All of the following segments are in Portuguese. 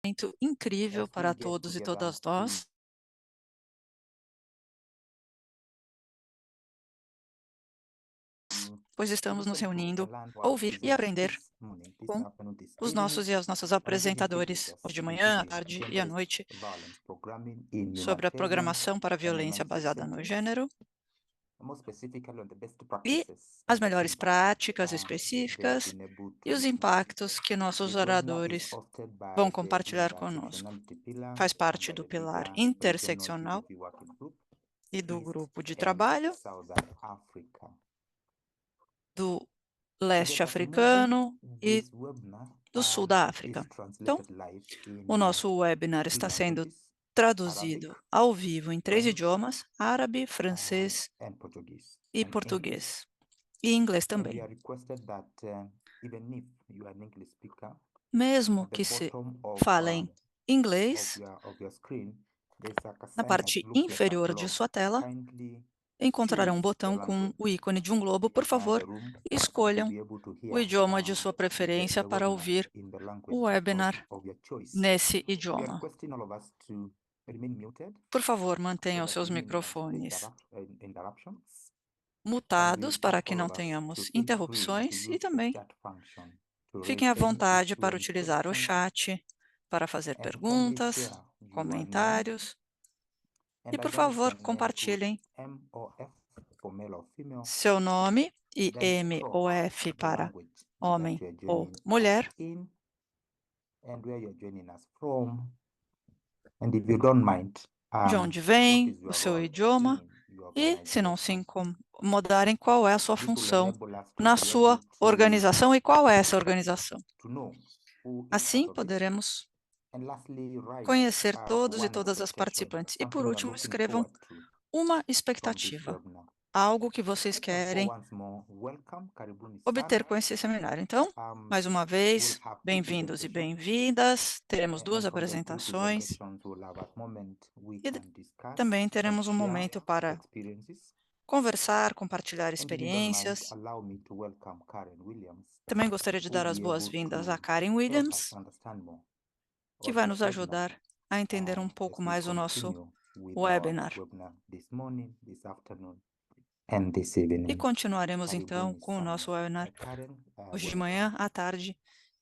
Momento incrível as we para get todos e together todas to nós, pois estamos nos listen to reunindo and learn a our ouvir e presenters aprender this morning, this com afternoon, this os evening. nossos e as nossas And we're going to introduce apresentadores, hoje us de into manhã, à the tarde e à gender-based noite, violence programming in sobre a humanitarian programação para a and violência emergency baseada no settings, gênero more specifically on the best e practices as and the melhores impact práticas they have específicas been able to e os witness. impactos que nossos This webinar is oradores hosted vão by the compartilhar conosco. Intersectionality Pillar Faz and parte by do the pilar bigger regional interseccional GBV working group, e do East grupo de and trabalho Southern Africa. do To get leste us moving, africano e this webinar do sul da is África. Então, translated live o in nosso webinar three está sendo languages: Arabic, traduzido ao vivo em 3 French, idiomas: árabe, francês and Portuguese e and English. português, e inglês And we também. are requested that even if you are an English speaker, Mesmo at the que se bottom falem inglês, of your screen, there's like a na sign that parte looks like a inferior de globe. sua tela, Kindly encontrarão um choose the botão com o language ícone de um globo. Por via favor, the room, and you'll escolham be able to o hear idioma de sua preferência the para webinar ouvir in the o language webinar of your choice. nesse We are idioma. requesting all of us to remain muted Por favor, so mantenham that seus we minimize the microfones interruptions. And we mutados para ask que all não of us to tenhamos feel free to interrupções e use the também chat function to fiquem raise à any vontade issue para and utilizar o questions, chat para fazer and kindly perguntas, share your name comentários e, and por favor, identification name to compartilhem M or F for male or female, seu nome e then M ou stroke F the para language that homem you are ou joining us mulher, in and where you're joining us from. And if you don't mind, de onde what vem is o your seu role idioma in your e, se não se organization? incomodarem, qual é a sua This will função enable us to na be able sua organização e qual é essa organização. to know who each Assim, part of it. poderemos And lastly, write conhecer todos e one todas as expectation, participantes. E, por something you are último, looking escrevam forward to uma from this expectativa, webinar. algo que vocês So querem once more, welcome, karibuni obter sana. com esse seminário. Então, mais uma We'll vez, have two bem-vindos e presentations, bem-vindas. Teremos duas and from the two apresentações presentations, we'll have a moment we e can discuss também and teremos um share momento para experiences. conversar, compartilhar And if you don't mind, experiências. allow me to welcome Karen Williams, Também gostaria de who will dar as be able boas-vindas a to Karen help us Williams, understand more que about vai this nos webinar ajudar a entender um pouco as we mais o nosso continue with our webinar. webinar this morning, this afternoon, and this E evening. continuaremos então Karibuni com o sana. nosso webinar Karen, hoje de welcome. manhã, à tarde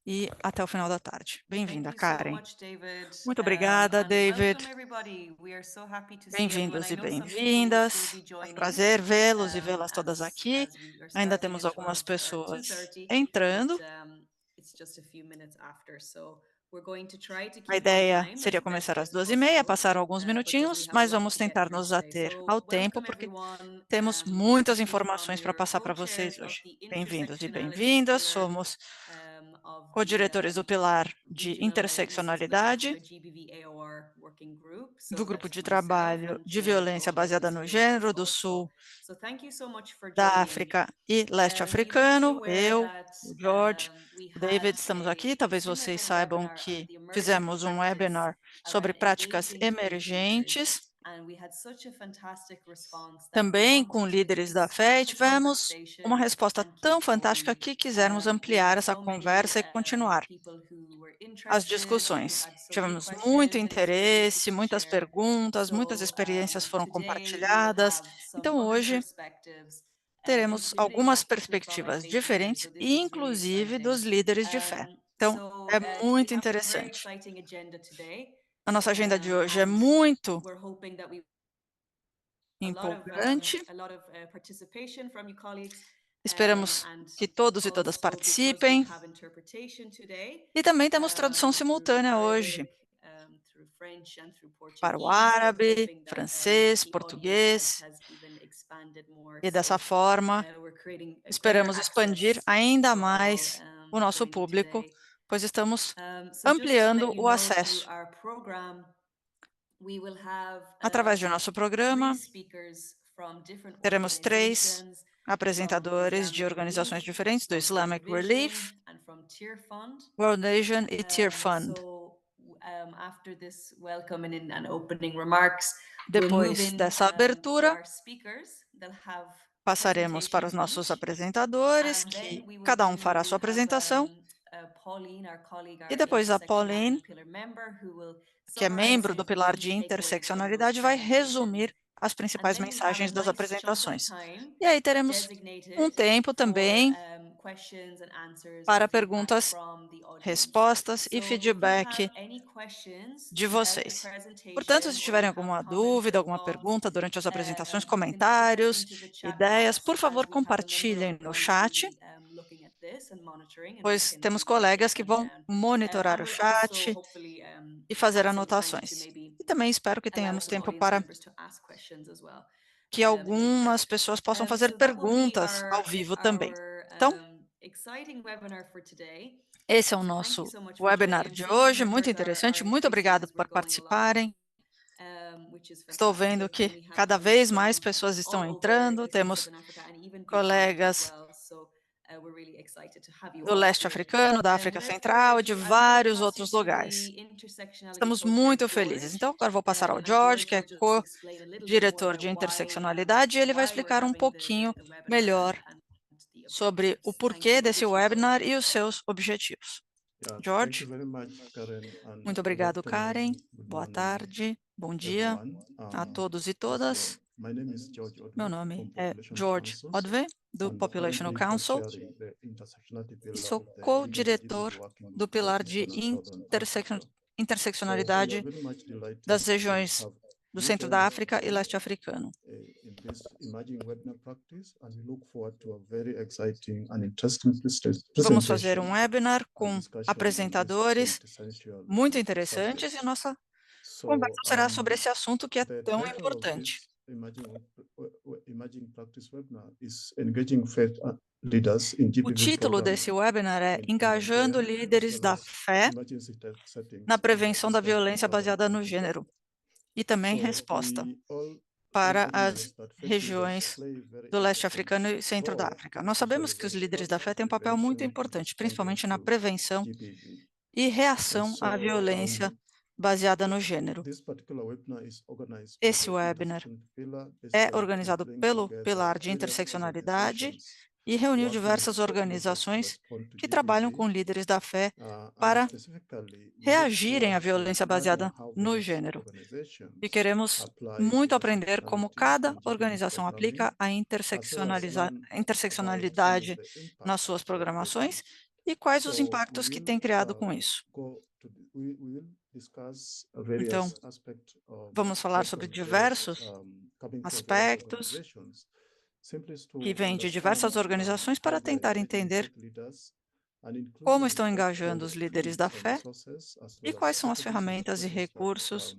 e até o final da tarde. Thank Bem-vinda, you so Karen. much, David. Muito obrigada, And David. welcome, everybody. We are so happy to see everyone. Bem-vindos I e know some people will still bem-vindas. be É um joining prazer vê-los e vê-las todas aqui. as we are Ainda starting temos at algumas 12, pessoas 2:30, but entrando. it's just a few minutes after. So we're going to try to A keep on ideia time seria as best começar às as 12h30, possible passar alguns because we minutinhos, have a mas lot vamos to get tentar through nos today. ater ao So tempo, welcome, porque everyone. temos muitas Speaking from informações para your passar para co-chair vocês of hoje. the Bem-vindos e intersectionality bem-vindas. pillar Somos of the co-diretores do pilar de regional and East interseccionalidade Africa GBV AOR working group. do So grupo that's de myself trabalho and de Janet violência Ojo baseada is no here with us gênero do also. sul So thank you so much for da joining. África e leste You may be africano. aware Eu, that o George, we o had David, estamos aqui. a Talvez vocês similar saibam webinar at que the Emerging fizemos um Practice webinar sobre around práticas engaging faith leaders. emergentes, And we had such a fantastic response that we também com wanted to líderes da fé, e expand the tivemos uma conversation resposta and tão keep fantástica going. que quisermos We ampliar had essa so many conversa e continuar people who were as interested, who discussões. had so many Tivemos muito questions and experiences interesse, to muitas share. perguntas, muitas So experiências foram today we will compartilhadas. have some Então, other hoje, perspectives, teremos including algumas particularly from my perspectivas faith leaders. diferentes, So this is really inclusive exciting. dos líderes de fé. Então, é We muito have a very interessante. exciting agenda today. A nossa agenda de hoje é And muito we're hoping that we empolgante. a lot of participation from you colleagues. Esperamos And que todos e todas also because we participem. have interpretation today, E também temos tradução through simultânea hoje Arabic, through French and through para o Portuguese. We're árabe, hoping that francês, the audience português, has even expanded more. e dessa So forma we're creating a greater esperamos expandir access ainda for all mais o nosso joining público, today. pois estamos So just to ampliando let you o know, through acesso. our program, we will have Através do nosso three programa, speakers from different teremos 3 organizations, from apresentadores de Islamic organizações Relief, diferentes, do from World Islamic Vision, Relief, and from Tear Fund. World Vision e Tear Fund. After this welcome and opening remarks, we'll move Depois in dessa to abertura, our speakers. They'll have passaremos para os presentations nossos each, apresentadores, and que then we will cada um fará a sua have apresentação, E depois a Pauline, que é membro do pilar de interseccionalidade, vai resumir as principais mensagens das apresentações. E aí teremos um tempo também para perguntas, respostas e feedback de vocês. Portanto, se tiverem alguma dúvida, alguma pergunta durante as apresentações, comentários, ideias, por favor, compartilhem no chat, pois temos colegas que vão monitorar o chat e fazer anotações. E também espero que tenhamos tempo para que algumas pessoas possam fazer perguntas ao vivo também. Então, esse é o nosso webinar de hoje, muito interessante. Muito obrigado por participarem. Estou vendo que cada vez mais pessoas estão entrando, temos colegas do leste africano, da África Central e de vários outros lugares. Estamos muito felizes. Então, agora vou passar ao George, que é co-diretor de interseccionalidade, e ele vai explicar um pouquinho melhor sobre o porquê desse webinar e os seus objetivos. George? Muito obrigado, Karen. Boa tarde, bom dia a todos e todas. Meu nome é George Odve, do Populational Council, e sou co-diretor do pilar de interseccionalidade das regiões do centro da África e leste africano. Vamos fazer um webinar com apresentadores muito interessantes e a nossa conversa será sobre esse assunto que é tão importante. O título desse webinar é Engajando Líderes da Fé na Prevenção da Violência Baseada no Gênero e também resposta para as regiões do leste africano e centro da África. Nós sabemos que os líderes da fé têm um papel muito importante, principalmente na prevenção e reação à violência baseada no gênero. Esse webinar é organizado pelo Pilar de Interseccionalidade e reuniu diversas organizações que trabalham com líderes da fé para reagirem à violência baseada no gênero. E queremos muito aprender como cada organização aplica a interseccionalidade nas suas programações e quais os impactos que tem criado com isso. Então, vamos falar sobre diversos aspectos que vêm de diversas organizações para tentar entender como estão engajando os líderes da fé e quais são as ferramentas e recursos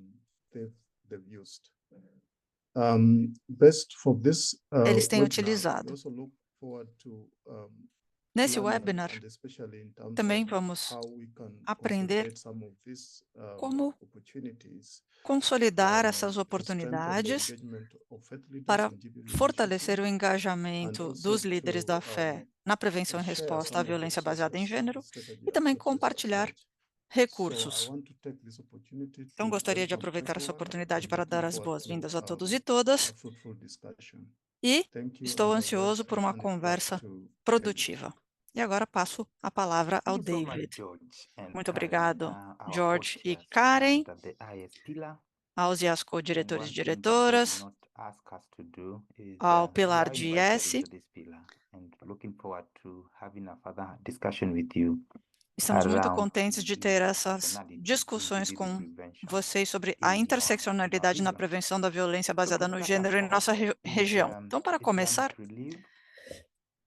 eles têm utilizado. Nesse webinar, também vamos aprender como consolidar essas oportunidades para fortalecer o engajamento dos líderes da fé na prevenção e resposta à violência baseada em gênero e também compartilhar recursos. Então, gostaria de aproveitar essa oportunidade para dar as boas-vindas a todos e todas e estou ansioso por uma conversa produtiva. E agora passo a palavra ao David. Muito obrigado, George e Karen, aos e às co-diretores e diretoras, ao Pilar de IS. Estamos muito contentes de ter essas discussões com vocês sobre a interseccionalidade na prevenção da violência baseada no gênero em nossa região. Então, para começar,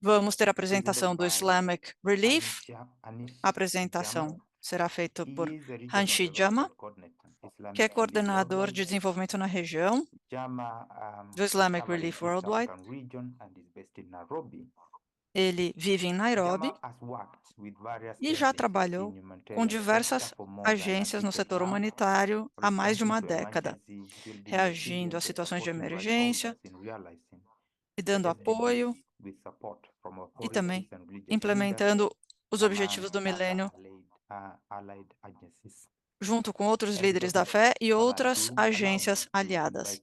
vamos ter a apresentação do Islamic Relief. A apresentação será feita por Hanshi Jama, que é coordenador de desenvolvimento na região do Islamic Relief Worldwide. Ele vive em Nairobi e já trabalhou com diversas agências no setor humanitário há mais de uma década, reagindo a situações de emergência e dando apoio e também implementando os objetivos do milênio junto com outros líderes da fé e outras agências aliadas.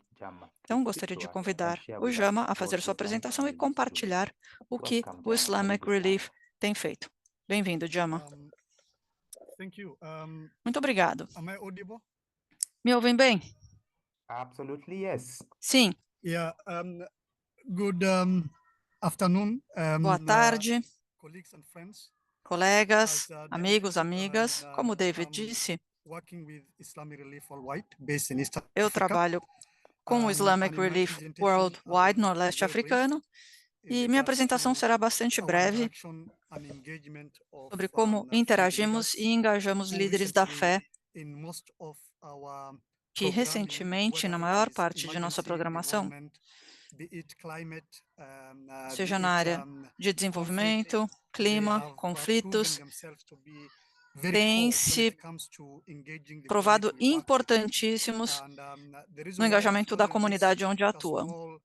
Então, gostaria de convidar o Jama a fazer sua apresentação e compartilhar o que o Islamic Relief tem feito. Bem-vindo, Jama. Muito obrigado. Am I audible? Me ouvem bem? Absolutely, yes. Sim. Yeah. Good afternoon, Boa tarde, colleagues and friends. colegas, David amigos, said, amigas. Como o David I'm disse, working with Islamic Relief Worldwide, based in East eu Africa. trabalho com o And Islamic in my Relief presentation, Worldwide, be Nordeste very brief Africano, in e minha regards apresentação to será bastante our breve interaction and engagement of sobre como faith interagimos leaders e engajamos who líderes da recently, fé in most of our que programming, recentemente, whether na it maior is parte de nossa emergency programação, development, be it climate, be seja na it área de conflict, desenvolvimento, they clima, have proven conflitos, themselves to be very têm core when se it comes to engaging the provado community we work with. importantíssimos And the reason no why I've engajamento da chosen this comunidade onde atuam. small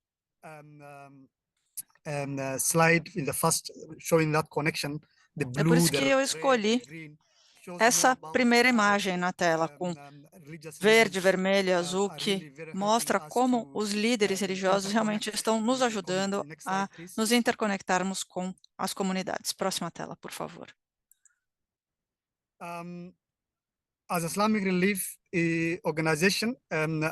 slide in the first showing that connection, the É por blue, isso que the eu red, escolhi the green, shows more essa about primeira how imagem na tela, com religious verde, leaders vermelho e azul, are que really very helping mostra us como to os líderes religiosos realmente interconnect estão nos with the community. ajudando Next a slide, please. nos interconectarmos com as comunidades. Próxima tela, por favor. As Islamic Relief organization,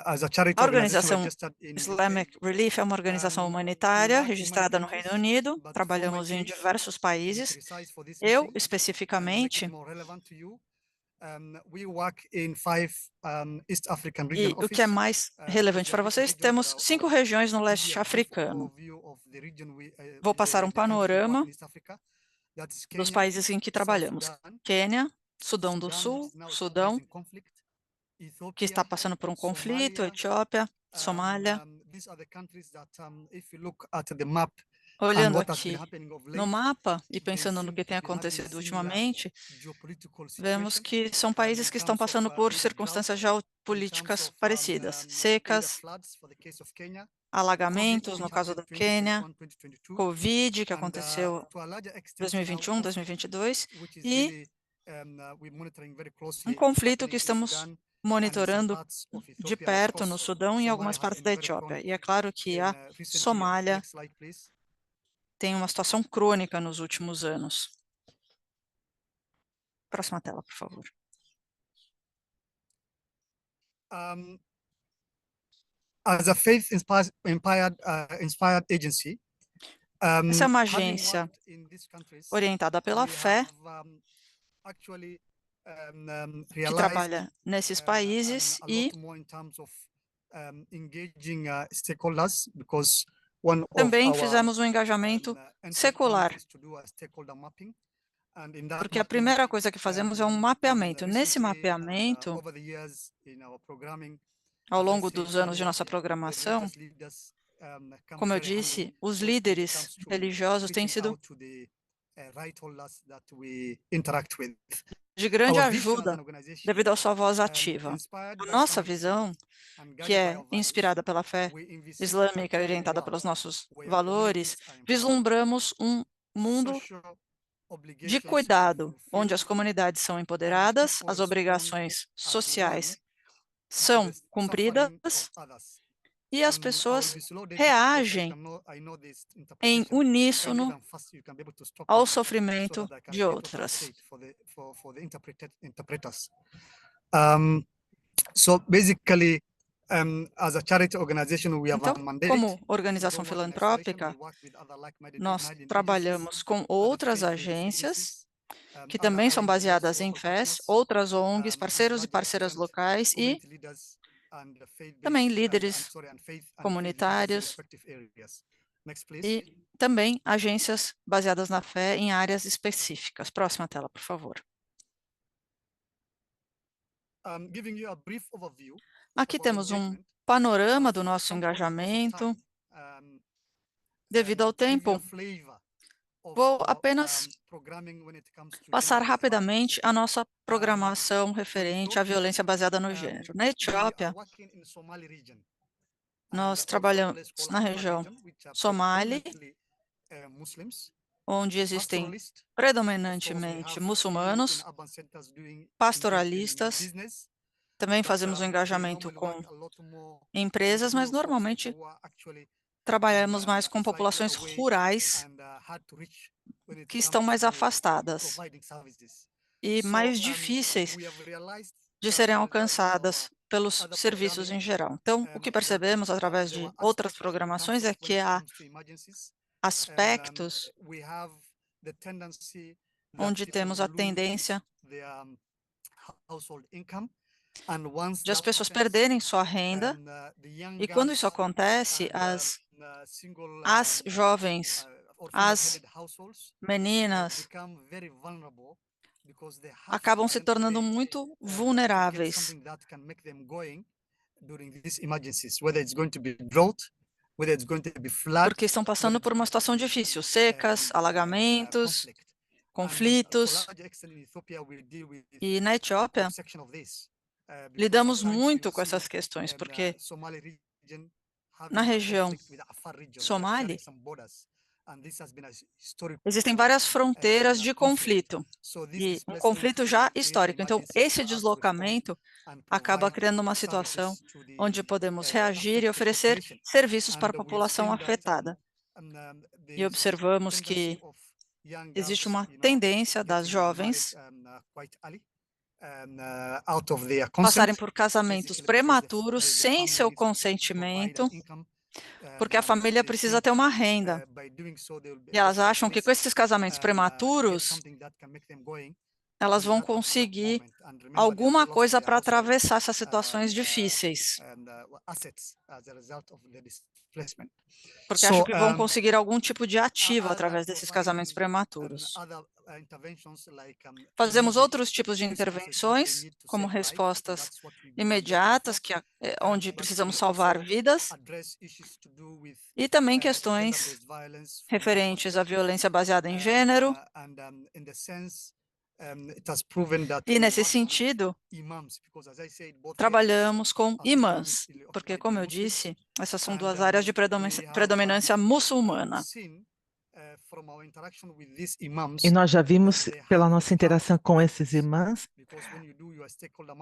as a charity A organization organização registered in UK, Islamic Relief é uma organização humanitária work in many registrada no countries, Reino Unido. but for my Trabalhamos em case, diversos to be países. precise for this Eu, meeting, make it especificamente, more relevant to you, we work in 5 East African e region o que é office. mais These relevante are para different vocês, regions, but temos 5 regiões no give you leste a brief africano. overview of the region Vou passar um the countries we work panorama in East Africa. That's dos Kenya, países em que South trabalhamos. Sudan, Quênia, Sudão do Sudan Sul, now Sudão, experiencing conflict, que Ethiopia, está passando por um conflito, Somalia. Etiópia, Somália. These are the countries that, if you look at the map and Olhando what has been aqui happening of no late, mapa e they pensando no seem que to tem be having acontecido similar ultimamente, geopolitical vemos situation que são países in que estão terms of passando por either circunstâncias drought, in terms geopolíticas of parecidas, either secas, floods for the case of Kenya, alagamentos, COVID, no which caso happened da Quênia, 2021, 2022, Covid, que and aconteceu to a larger extent now 2021, conflict, 2022, which is e really we're monitoring very um closely conflito que happening in estamos Sudan and in some monitorando parts of de Ethiopia. Of perto no course, Sudão e em Somalia algumas has partes been da very Etiópia. chronic E é claro que in a recent years. Somália Next slide, please. tem uma situação crônica nos últimos anos. Próxima tela, por favor. As a faith-inspired agency, Essa é uma having agência worked in these countries, orientada pela we fé, have actually que realized trabalha nesses países a e lot more in terms of engaging stakeholders, because one of também our fizemos um engajamento entry point secular, is to do a stakeholder mapping. And in that porque a mapping, primeira coisa que fazemos é um mapeamento. Nesse recently, mapeamento, over the years in our programming, ao as I longo said dos anos de earlier, nossa the programação, religious leaders come como eu very handy disse, os when it líderes comes to religiosos têm reaching sido out to the right holders that we interact with. de grande Our vision as ajuda an organization, devido à sua voz ativa. inspired A by nossa Islamic faith visão, and que guided by é our values, inspirada pela fé we envisage islâmica e actually a orientada pelos world nossos where valores, communities are empowered, vislumbramos um mundo social de obligations are cuidado, onde as fulfilled, comunidades são and empoderadas, people as respond obrigações as one sociais to são the cumpridas suffering of others. e as I will pessoas be slow, David, because reagem I know this em interpretation. Kindly, uníssono and fast, you can be able to stop ao me so sofrimento that I can de get what I've outras. said for the interpreters. So basically, as a charity organization, we have Então, a mandate como to organização don't work in isolation. We filantrópica, work with other like-minded nós agencies, trabalhamos com other outras faith-based agências agencies, que other também são RNGOs, baseadas em local fés, partners, outras ONGs, and parceiros e larger parceiras extent, locais e community leaders and também faith-based líderes faith leaders in comunitários respective areas. Next, please. e também agências baseadas na fé em áreas específicas. Próxima tela, por favor. Giving you a brief overview Aqui of our temos um engagement, panorama do for nosso some purpose of engajamento. time, Devido ao to give you tempo, a flavor of vou our, apenas programming when it comes to passar gender-based rapidamente violence. a nossa For programação referente à Ethiopia, violência baseada no gênero. Na we are Etiópia, working in Somali region, nós and also a trabalhamos place called na Afar região region, which are Somali, predominantly Muslims, onde existem pastoralists. Of course, we predominantemente have few in muçulmanos, urban centers engaged in pastoralistas. business, Também but fazemos um we engajamento normally com work a lot more with empresas, mas rural folks normalmente who are actually trabalhamos mais com slightly populações away rurais and hard to reach when it que estão comes mais to afastadas. providing services. e mais difíceis de serem alcançadas pelos serviços em geral. Então, o que percebemos através de outras programações é que há aspectos onde temos a tendência de as pessoas perderem sua renda, e quando isso acontece, as jovens, as meninas acabam se tornando muito vulneráveis, porque estão passando por uma situação difícil, secas, alagamentos, conflitos. E na Etiópia, lidamos muito com essas questões, porque na região Somali existem várias fronteiras de conflito, e um conflito já histórico. Então, esse deslocamento acaba criando uma situação onde podemos reagir e oferecer serviços para a população afetada. E observamos que existe uma tendência das jovens passarem por casamentos prematuros sem seu consentimento, porque a família precisa ter uma renda. E elas acham que com esses casamentos prematuros, elas vão conseguir alguma coisa para atravessar essas situações difíceis, porque acham que vão conseguir algum tipo de ativo através desses casamentos prematuros. Fazemos outros tipos de intervenções, como respostas imediatas, onde precisamos salvar vidas, e também questões referentes à violência baseada em gênero. E, nesse sentido, trabalhamos com imãs, porque, como eu disse, essas são duas áreas de predominância muçulmana. E nós já vimos, pela nossa interação com esses imãs,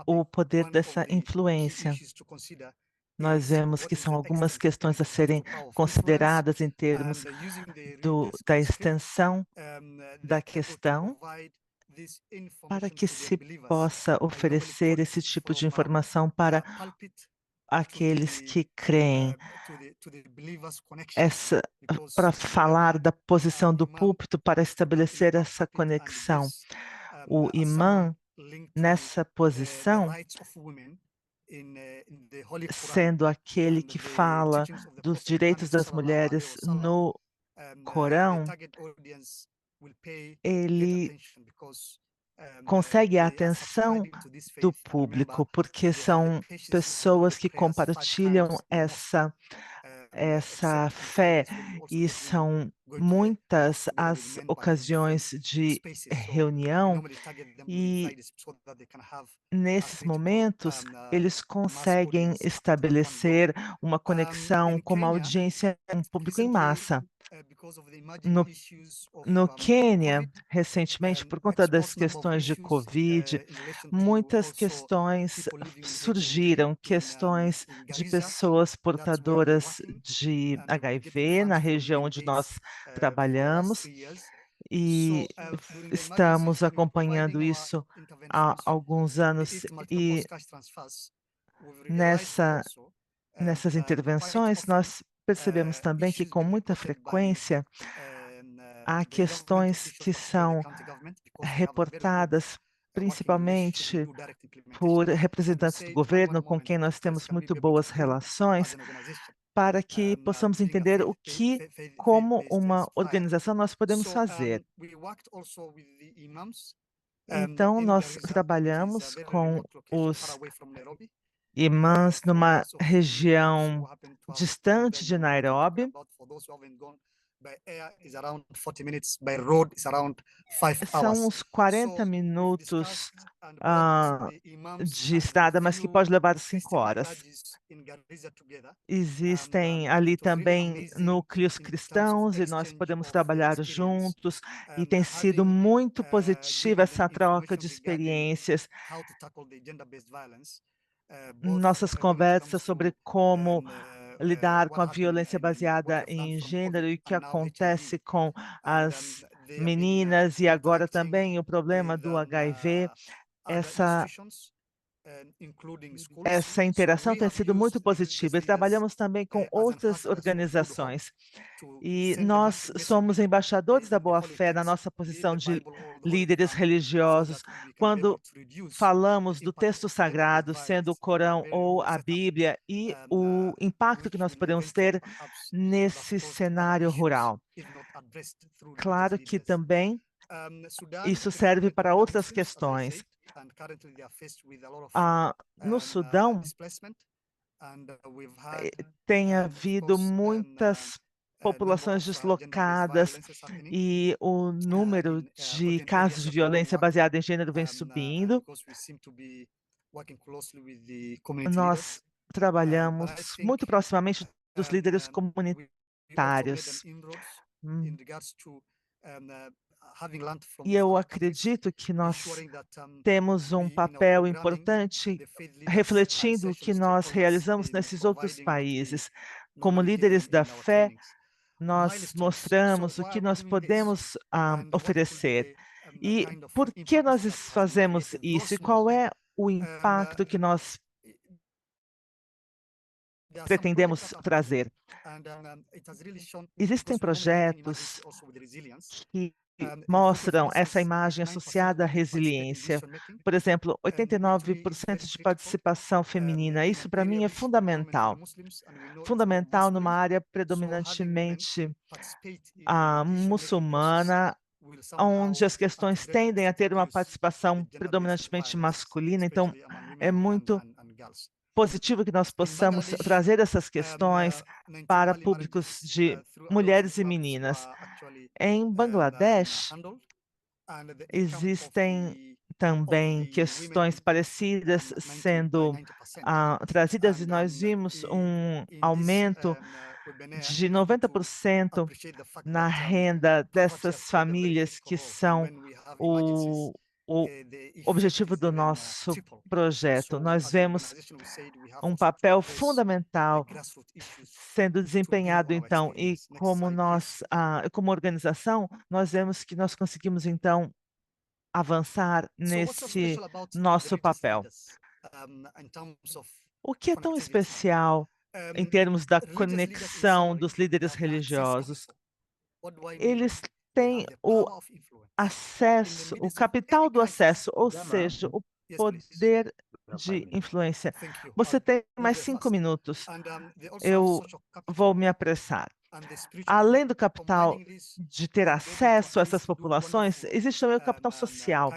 o poder dessa influência. Nós vemos que são algumas questões a serem consideradas em termos da extensão da questão, para que se possa oferecer esse tipo de informação para aqueles que creem, para falar da posição do púlpito, para estabelecer essa conexão. O imã, nessa posição, sendo aquele que fala dos direitos das mulheres no Corão, ele consegue a atenção do público, porque são pessoas que compartilham essa fé, e são muitas as ocasiões de reunião, e nesses momentos eles conseguem estabelecer uma conexão com uma audiência, um público em massa. No Quênia, recentemente, por conta das questões de Covid, muitas questões surgiram, questões de pessoas portadoras de HIV na região onde nós trabalhamos, e estamos acompanhando isso há alguns anos, e nessas intervenções nós percebemos também que, com muita frequência, há questões que são reportadas principalmente por representantes do governo, com quem nós temos muito boas relações, para que possamos entender o que, como uma organização, nós podemos fazer. Então, nós trabalhamos com os imãs numa região distante de Nairobi. São uns 40 minutos de estrada, mas que pode levar 5 horas. Existem ali também núcleos cristãos e nós podemos trabalhar juntos, e tem sido muito positiva essa troca de experiências. Nossas conversas sobre como lidar com a violência baseada em gênero e o que acontece com as meninas e agora também o problema do HIV, essa interação tem sido muito positiva e trabalhamos também com outras organizações. E nós somos embaixadores da boa-fé na nossa posição de líderes religiosos. Quando falamos do texto sagrado, sendo o Corão ou a Bíblia, e o impacto que nós podemos ter nesse cenário rural. Claro que também isso serve para outras questões. No Sudão, tem havido muitas populações deslocadas e o número de casos de violência baseada em gênero vem subindo. Nós trabalhamos muito proximamente dos líderes comunitários. E eu acredito que nós temos um papel importante refletindo o que nós realizamos nesses outros países. Como líderes da fé, nós mostramos o que nós podemos oferecer. E por que nós fazemos isso? E qual é o impacto que nós pretendemos trazer? Existem projetos que mostram essa imagem associada à resiliência. Por exemplo, 89% de participação feminina. Isso, para mim, é fundamental. Fundamental numa área predominantemente muçulmana, onde as questões tendem a ter uma participação predominantemente masculina. Então, é muito positivo que nós possamos trazer essas questões para públicos de mulheres e meninas. Em Bangladesh, existem também questões parecidas sendo trazidas e nós vimos um aumento de 90% na renda dessas famílias que são o objetivo do nosso projeto. Nós vemos um papel fundamental sendo desempenhado, então, e como nós, como organização, nós vemos que nós conseguimos, então, avançar nesse nosso papel. O que é tão especial em termos da conexão dos líderes religiosos? Eles têm o acesso, o capital do acesso, ou seja, o poder de influência. Você tem mais 5 minutos. Eu vou me apressar. Além do capital de ter acesso a essas populações, existe também o capital social.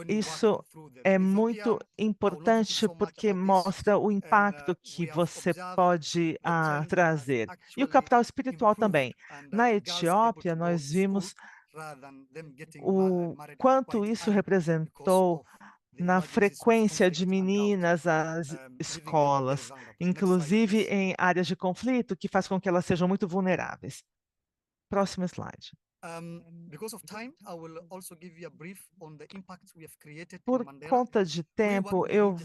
Isso é muito importante porque mostra o impacto que você pode trazer. E o capital espiritual também. Na Etiópia, nós vimos o quanto isso representou na frequência de meninas às escolas, inclusive em áreas de conflito, que faz com que elas sejam muito vulneráveis. Próximo slide. Por conta de tempo, eu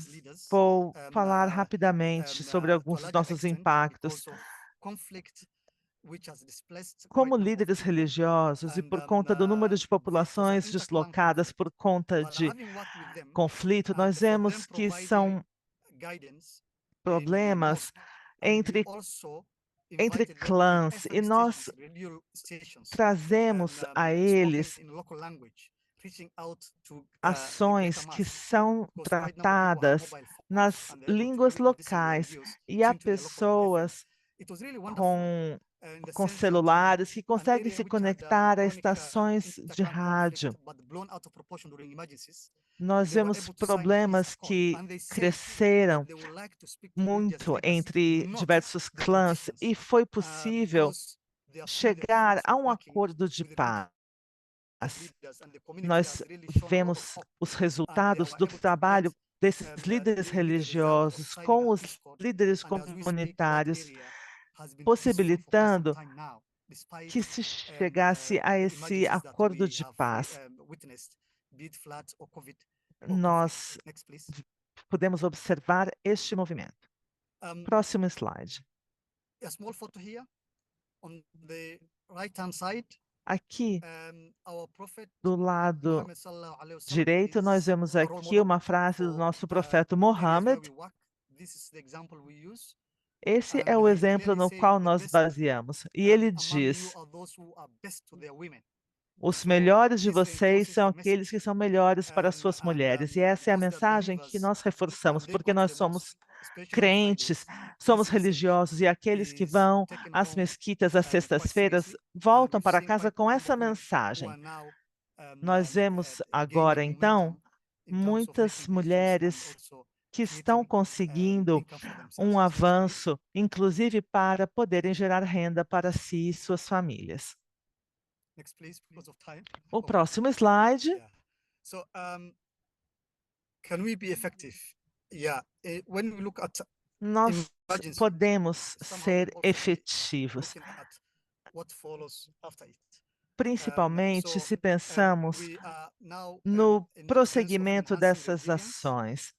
vou falar rapidamente sobre alguns dos nossos impactos. Como líderes religiosos e por conta do número de populações deslocadas por conta de conflito, nós vemos que são problemas entre clãs e nós trazemos a eles ações que são tratadas nas línguas locais e há pessoas com celulares que conseguem se conectar a estações de rádio. Nós vemos problemas que cresceram muito entre diversos clãs e foi possível chegar a um acordo de paz. Nós vemos os resultados do trabalho desses líderes religiosos com os líderes comunitários, possibilitando que se chegasse a esse acordo de paz. Nós podemos observar este movimento. Próximo slide. Aqui, Our prophet do lado Muhammad sallallahu alaihi wasallam direito, nós is vemos our role aqui model uma frase do for, nosso profeta areas where Muhammad. we work. This is the example we use. Esse And é o he exemplo clearly no said qual the nós best baseamos. E ele among you diz: are those who are best to their women. os So melhores de this vocês reinforces são the aqueles que message. são melhores para suas mulheres. E essa é a Those that are mensagem que believers, nós reforçamos, they porque go to nós the mosque, somos especially on crentes, Fridays, somos this message religiosos, e aqueles que is vão taken às home mesquitas às quite sextas-feiras seriously. voltam We've para seen casa quite com a number essa of women who mensagem. are now Nós vemos agora, gaining então, momentum in terms of muitas making breakthroughs and mulheres also que estão creating conseguindo income for themselves. um So next, please. avanço, inclusive para poderem gerar renda para si e suas famílias. Next, please, because of time. O Okay. próximo slide. Yeah. So, can we be effective? Yeah. When we look at Nós emergency, podemos somehow ser also be efetivos, looking at what follows after it. principalmente So, se pensamos we are now no in the sense of prosseguimento enhancing dessas resilience, ações.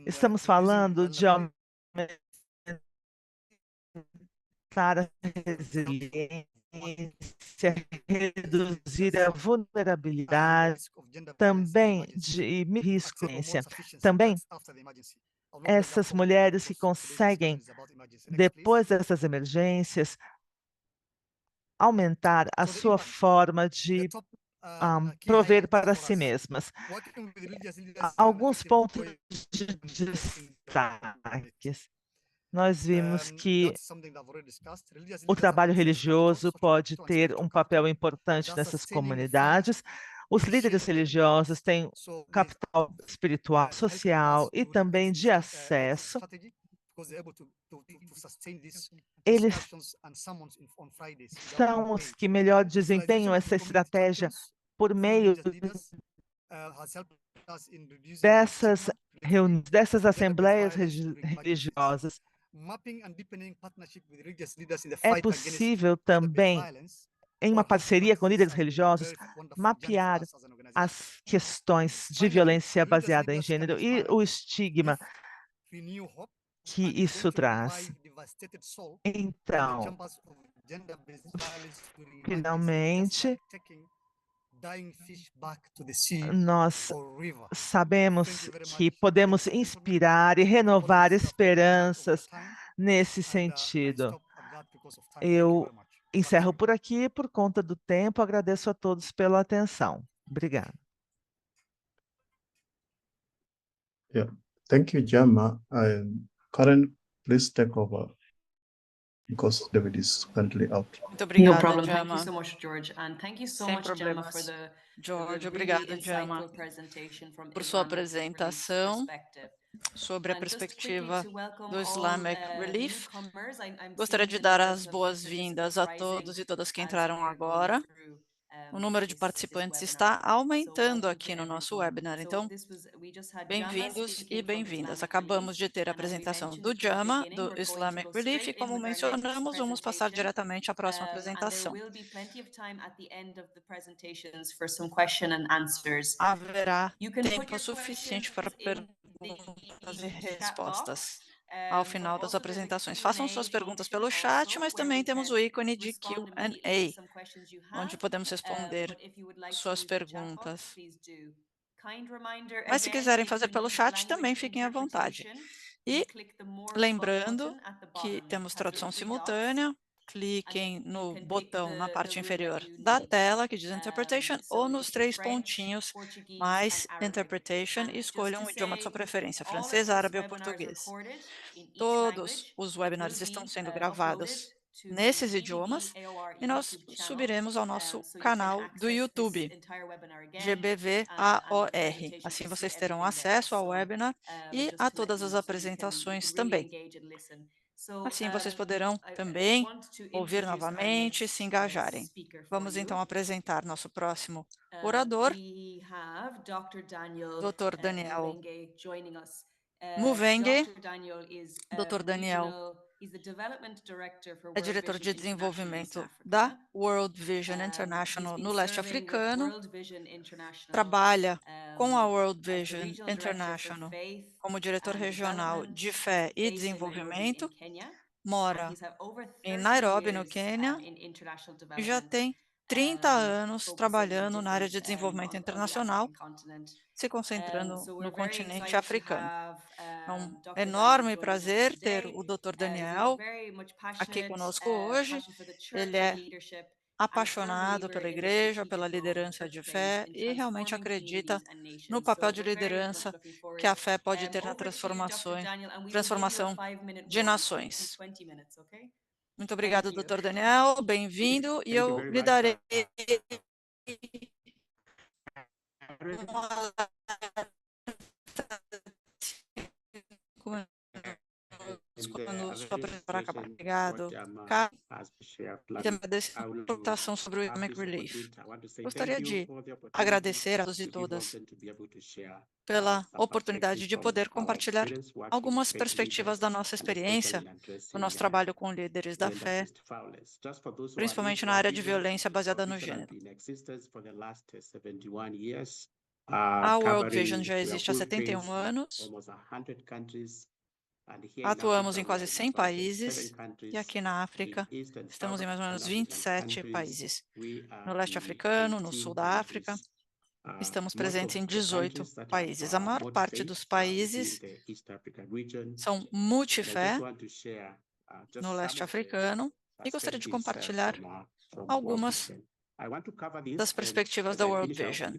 Estamos reducing falando de vulnerability, aumentar a resiliência, reduzir a vulnerabilidade, risk of gender violence in também emergency, de risco. access hormone sufficiency. Também That's after the emergency. I'll not let that essas forget mulheres que because today's discussion conseguem, is about emergency. Next, please. depois dessas emergências, aumentar a So the sua impact, forma the de top key prover highlights para for si us. mesmas. Working with religious leaders is an Alguns effective pontos way de in creating the destaques. Nós vimos que that's something that I've already discussed. Religious o leaders have trabalho access to capital, religioso social pode capital and ter spiritual um papel capital importante that's nessas sustaining the fight comunidades. Os in líderes shaping religiosos têm so there's capital espiritual, helping social us e to também exit de this exit acesso. strategy because they're able to sustain these Eles discussions and summons on Fridays without being são os paid. que melhor Digitalization desempenham of essa the community estratégia champions por through meio religious leaders has helped us in reducing dessas stigma reuniões, dessas of gender-based assembleias violence during emergencies. religiosas. Mapping and deepening partnership with religious leaders in the É fight against possível gender-based também, violence em uma or hate parceria com líderes practices has been a religiosos, very wonderful journey for mapear us as an organization. as questões de Finally, violência religious baseada em leaders can gênero e inspire, o estigma uplift, renew hope, que and isso eventually traz. revive devastated soul of the Então, chambers of gender-based violence during emergencies, just finalmente, like taking dying fish back to the sea nós or river. Thank sabemos you very que much, podemos ladies and gentlemen. inspirar e renovar Apologies to have taken much of your esperanças time, nesse and I sentido. stop at that because of time. Thank you Eu very much. Back to encerro you. por aqui por conta do tempo. Agradeço a todos pela atenção. Obrigada. Yeah, thank you, Gemma. Karen, please take over because David is currently out. Muito No obrigada, problem. Thank you Gemma. so much, George. And thank you so Sem much, Gemma, for problemas. the George, really obrigada, Gemma, insightful presentation from por sua Islamic Relief's apresentação perspective. sobre a And just quickly perspectiva to welcome do all Islamic Relief. newcomers, I'm Gostaria seeing de the dar numbers as of boas-vindas participants a rising todos e todas que as entraram we're going agora. through O número de this participantes webinar. está aumentando Welcome to aqui no nosso everyone. webinar, So então we just had Jama bem-vindos e speaking from bem-vindas. Islamic Acabamos de Relief, ter a and as we apresentação mentioned do from the JAMA, beginning, do we're going to Islamic go Relief, e straight in como with our next mencionamos, vamos passar presentation. diretamente à próxima And there apresentação. will be plenty of time at the end of the presentations for some question and answers. Haverá You can put tempo your suficiente questions para in perguntas e the chat respostas box. ao But final das also there's a apresentações. Façam suas Q&A perguntas function pelo chat, also, mas where também you temos can o ícone de respond immediately to Q&A, some questions you onde have. podemos responder But if you would like to suas use the chat box, perguntas. please do. Kind reminder Mas se again, quiserem if fazer you pelo need chat, também language fiquem à vontade. interpretation, E you click the More lembrando button at the que bottom. temos It has the tradução three dots, simultânea, and cliquem then you no can pick botão na the parte room that inferior you da need. tela que diz Interpretation So ou it nos could be 3 French, pontinhos Portuguese, and mais Arabic. Interpretation And e just escolham to o idioma de sua say, preferência, all of francês, these árabe ou webinars português. recorded in each Todos language os will webinars estão be sendo uploaded gravados to the nesses GBV idiomas AOR e nós YouTube channel. subiremos ao nosso So you can canal do access this YouTube, entire webinar again GBV and the AOR. presentation Assim to see vocês terão everything there. acesso ao So webinar e just a to let todas you as know, so you can apresentações really também. engage and listen. So Assim vocês poderão I também want to ouvir introduce our novamente e se next engajarem. speaker for Vamos you. então apresentar nosso próximo orador, We have Dr. Daniel Dr. Daniel Muvenge joining us. Muvenge. Dr. Daniel is Dr. Daniel he's the development director for é World diretor Vision de International East desenvolvimento da Africa. World Vision He's International been no leste serving with africano, World Vision International trabalha com a World as the Vision regional director for International faith como diretor and regional development. de He's fé e based in Nairobi in desenvolvimento, Kenya, and mora he's had over em 30 Nairobi, no years Quênia, in international e já development. tem 30 anos trabalhando na área de desenvolvimento internacional, se concentrando no continente africano. É um enorme prazer ter o Dr. Daniel aqui conosco hoje. Ele é apaixonado pela igreja, pela liderança de fé e realmente acredita no papel de liderança que a fé pode ter na transformação de nações. Muito obrigado, Dr. Daniel. Bem-vindo. E eu lhe darei quando sua apresentação. Obrigado. E também dessa apresentação sobre o Economic Relief. Gostaria de agradecer a todos e todas pela oportunidade de poder compartilhar algumas perspectivas da nossa experiência, do nosso trabalho com líderes da fé, principalmente na área de violência baseada no gênero. A World Vision já existe há 71 anos. Atuamos em quase 100 países e aqui na África estamos em mais ou menos 27 países. No leste africano, no sul da África, estamos presentes em 18 países. A maior parte dos países são multifé no leste africano e gostaria de compartilhar algumas das perspectivas da World Vision.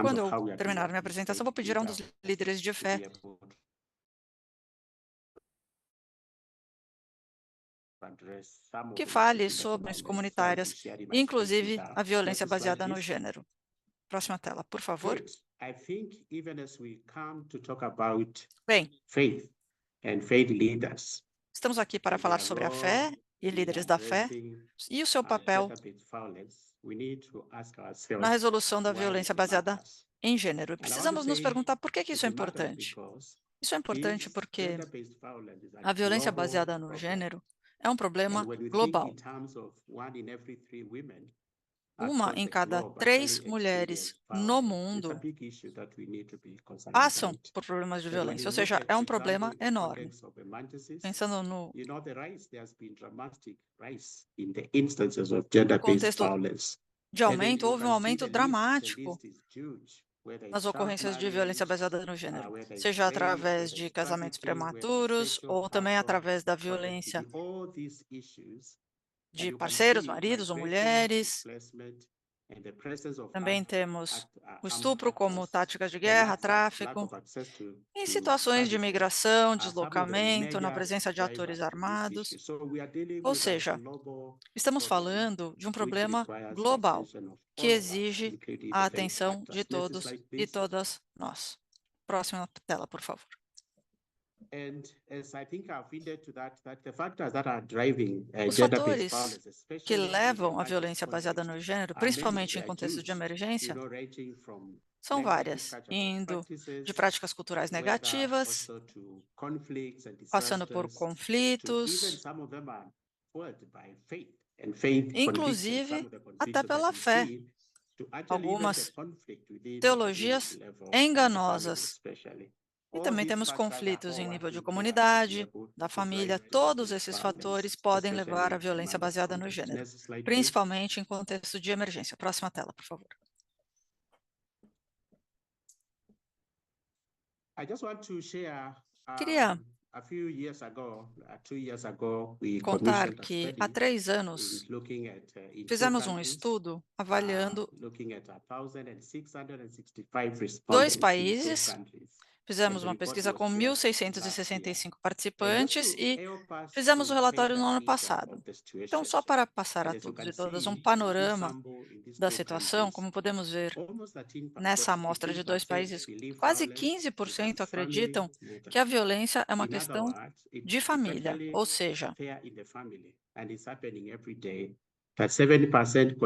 Quando eu terminar minha apresentação, vou pedir a um dos líderes de fé que fale sobre as comunitárias, inclusive a violência baseada no gênero. Próxima tela, por favor. Bem, estamos aqui para falar sobre a fé e líderes da fé e o seu papel na resolução da violência baseada em gênero. Precisamos nos perguntar por que isso é importante. Isso é importante porque a violência baseada no gênero é um problema global. Uma em cada 3 mulheres no mundo passam por problemas de violência, ou seja, é um problema enorme. Pensando no contexto de aumento, houve um aumento dramático nas ocorrências de violência baseada no gênero, seja através de casamentos prematuros ou também através da violência de parceiros, maridos ou mulheres. Também temos o estupro como tática de guerra, tráfico, em situações de migração, deslocamento, na presença de atores armados. Ou seja, estamos falando de um problema global que exige a atenção de todos e todas nós. Próxima tela, por favor. Os fatores que levam à violência baseada no gênero, principalmente em contextos de emergência, são várias, indo de práticas culturais negativas, passando por conflitos, inclusive até pela fé. Algumas teologias enganosas. E também temos conflitos em nível de comunidade, da família. Todos esses fatores podem levar à violência baseada no gênero, principalmente em contexto de emergência. Próxima tela, por favor. Queria contar que há 3 anos fizemos um estudo avaliando 2 países. Fizemos uma pesquisa com 1.665 participantes e fizemos o relatório no ano passado. Então, só para passar a todos e todas um panorama da situação, como podemos ver nessa amostra de 2 países, quase 15% acreditam que a violência é uma questão de família, ou seja, que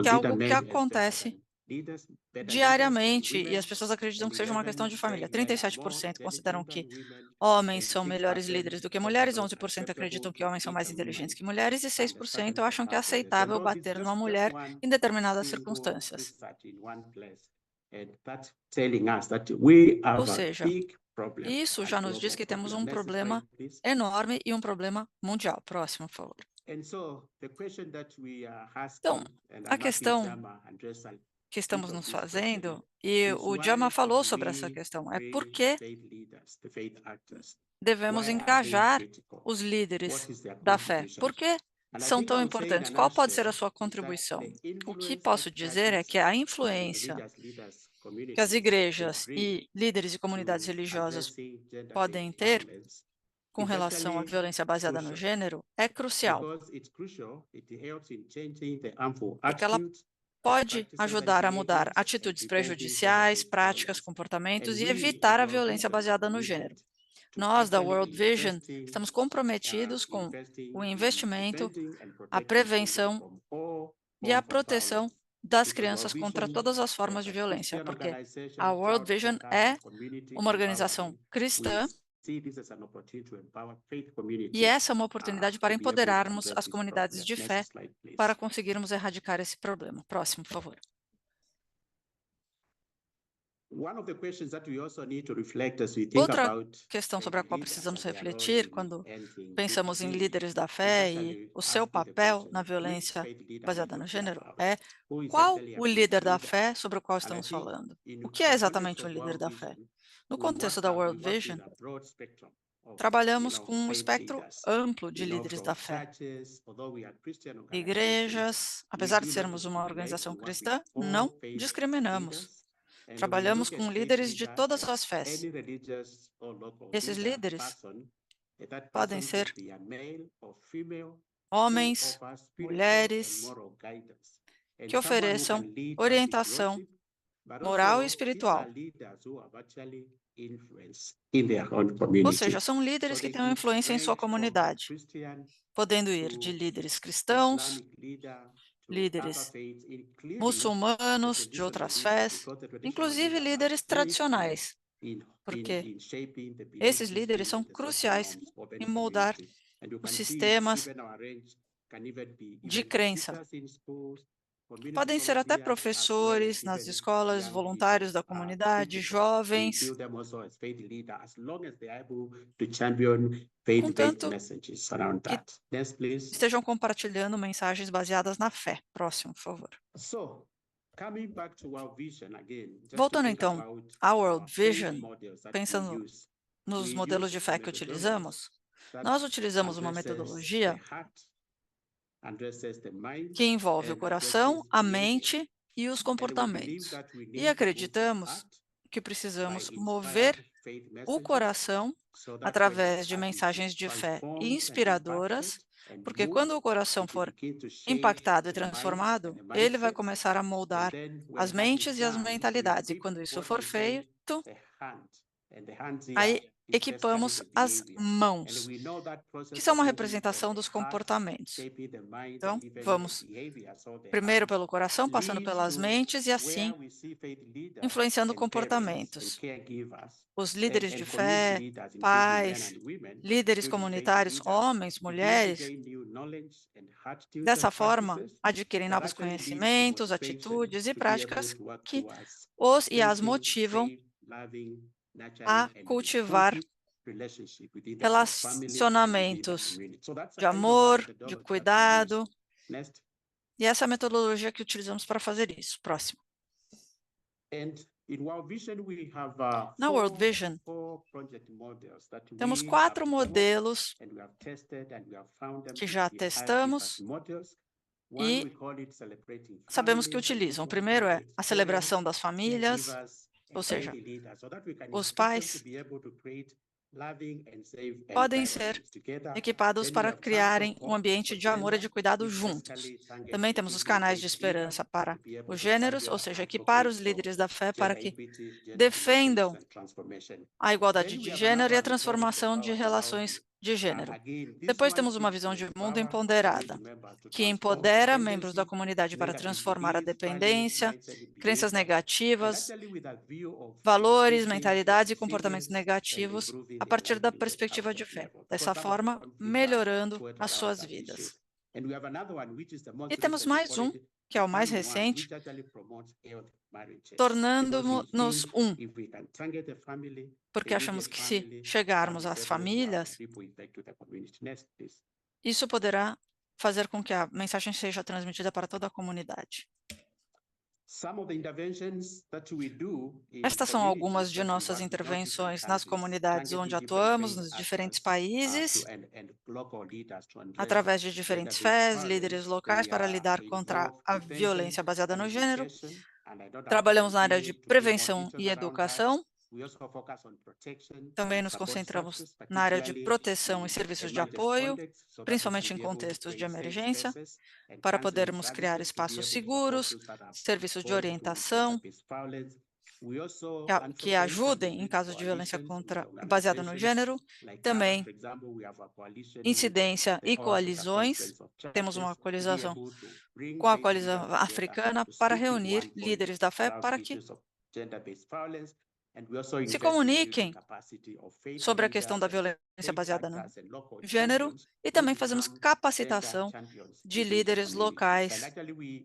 é algo que acontece diariamente, e as pessoas acreditam que seja uma questão de família. 37% consideram que homens são melhores líderes do que mulheres, 11% acreditam que homens são mais inteligentes que mulheres, e 6% acham que é aceitável bater numa mulher em determinadas circunstâncias. Ou seja, isso já nos diz que temos um problema enorme e um problema mundial. Próximo, por favor. Então, a questão que estamos nos fazendo, e o Jama falou sobre essa questão, é por que devemos engajar os líderes da fé? Por que são tão importantes? Qual pode ser a sua contribuição? O que posso dizer é que a influência que as igrejas e líderes de comunidades religiosas podem ter com relação à violência baseada no gênero é crucial, porque ela pode ajudar a mudar atitudes prejudiciais, práticas, comportamentos e evitar a violência baseada no gênero. Nós, da World Vision, estamos comprometidos com o investimento, a prevenção e a proteção das crianças contra todas as formas de violência, porque a World Vision é uma organização cristã e essa é uma oportunidade para empoderarmos as comunidades de fé para conseguirmos erradicar esse problema. Próximo, por favor. Outra questão sobre a qual precisamos refletir quando pensamos em líderes da fé e o seu papel na violência baseada no gênero é qual o líder da fé sobre o qual estamos falando? O que é exatamente um líder da fé? No contexto da World Vision, trabalhamos com um espectro amplo de líderes da fé. Igrejas, apesar de sermos uma organização cristã, não discriminamos. Trabalhamos com líderes de todas as fés. Esses líderes podem ser homens, mulheres, que ofereçam orientação moral e espiritual. Ou seja, são líderes que têm uma influência em sua comunidade, podendo ir de líderes cristãos, líderes muçulmanos de outras fés, inclusive líderes tradicionais, porque esses líderes são cruciais em moldar os sistemas de crença. Podem ser até professores nas escolas, voluntários da comunidade, jovens, contanto que estejam compartilhando mensagens baseadas na fé. Próximo, por favor. Voltando então à World Vision, pensando nos modelos de fé que utilizamos, nós utilizamos uma metodologia que envolve o coração, a mente e os comportamentos. E acreditamos que precisamos mover o coração através de mensagens de fé inspiradoras, porque quando o coração for impactado e transformado, ele vai começar a moldar as mentes e as mentalidades. E quando isso for feito, aí equipamos as mãos, que são uma representação dos comportamentos. Então, vamos primeiro pelo coração, passando pelas mentes e assim influenciando comportamentos. Os líderes de fé, pais, líderes comunitários, homens, mulheres, dessa forma, adquirem novos conhecimentos, atitudes e práticas que os e as motivam a cultivar relacionamentos de amor, de cuidado, e essa é a metodologia que utilizamos para fazer isso. Próximo. Na World Vision, temos 4 modelos que já testamos e sabemos que utilizam. O primeiro é a celebração das famílias, ou seja, os pais podem ser equipados para criarem um ambiente de amor e de cuidado juntos. Também temos os canais de esperança para os gêneros, ou seja, equipar os líderes da fé para que defendam a igualdade de gênero e a transformação de relações de gênero. Depois temos uma visão de mundo empoderada, que empodera membros da comunidade para transformar a dependência, crenças negativas, valores, mentalidades e comportamentos negativos a partir da perspectiva de fé, dessa forma, melhorando as suas vidas. E temos mais um, que é o mais recente, tornando-nos um, porque achamos que se chegarmos às famílias, isso poderá fazer com que a mensagem seja transmitida para toda a comunidade. Estas são algumas de nossas intervenções nas comunidades onde atuamos, nos diferentes países, através de diferentes FES, líderes locais, para lidar contra a violência baseada no gênero. Trabalhamos na área de prevenção e educação. Também nos concentramos na área de proteção e serviços de apoio, principalmente em contextos de emergência, para podermos criar espaços seguros, serviços de orientação, que ajudem em caso de violência baseada no gênero. Também incidência e coalizões. Temos uma coalização com a coalizão africana para reunir líderes da fé para que se comuniquem sobre a questão da violência baseada no gênero, e também fazemos capacitação de líderes locais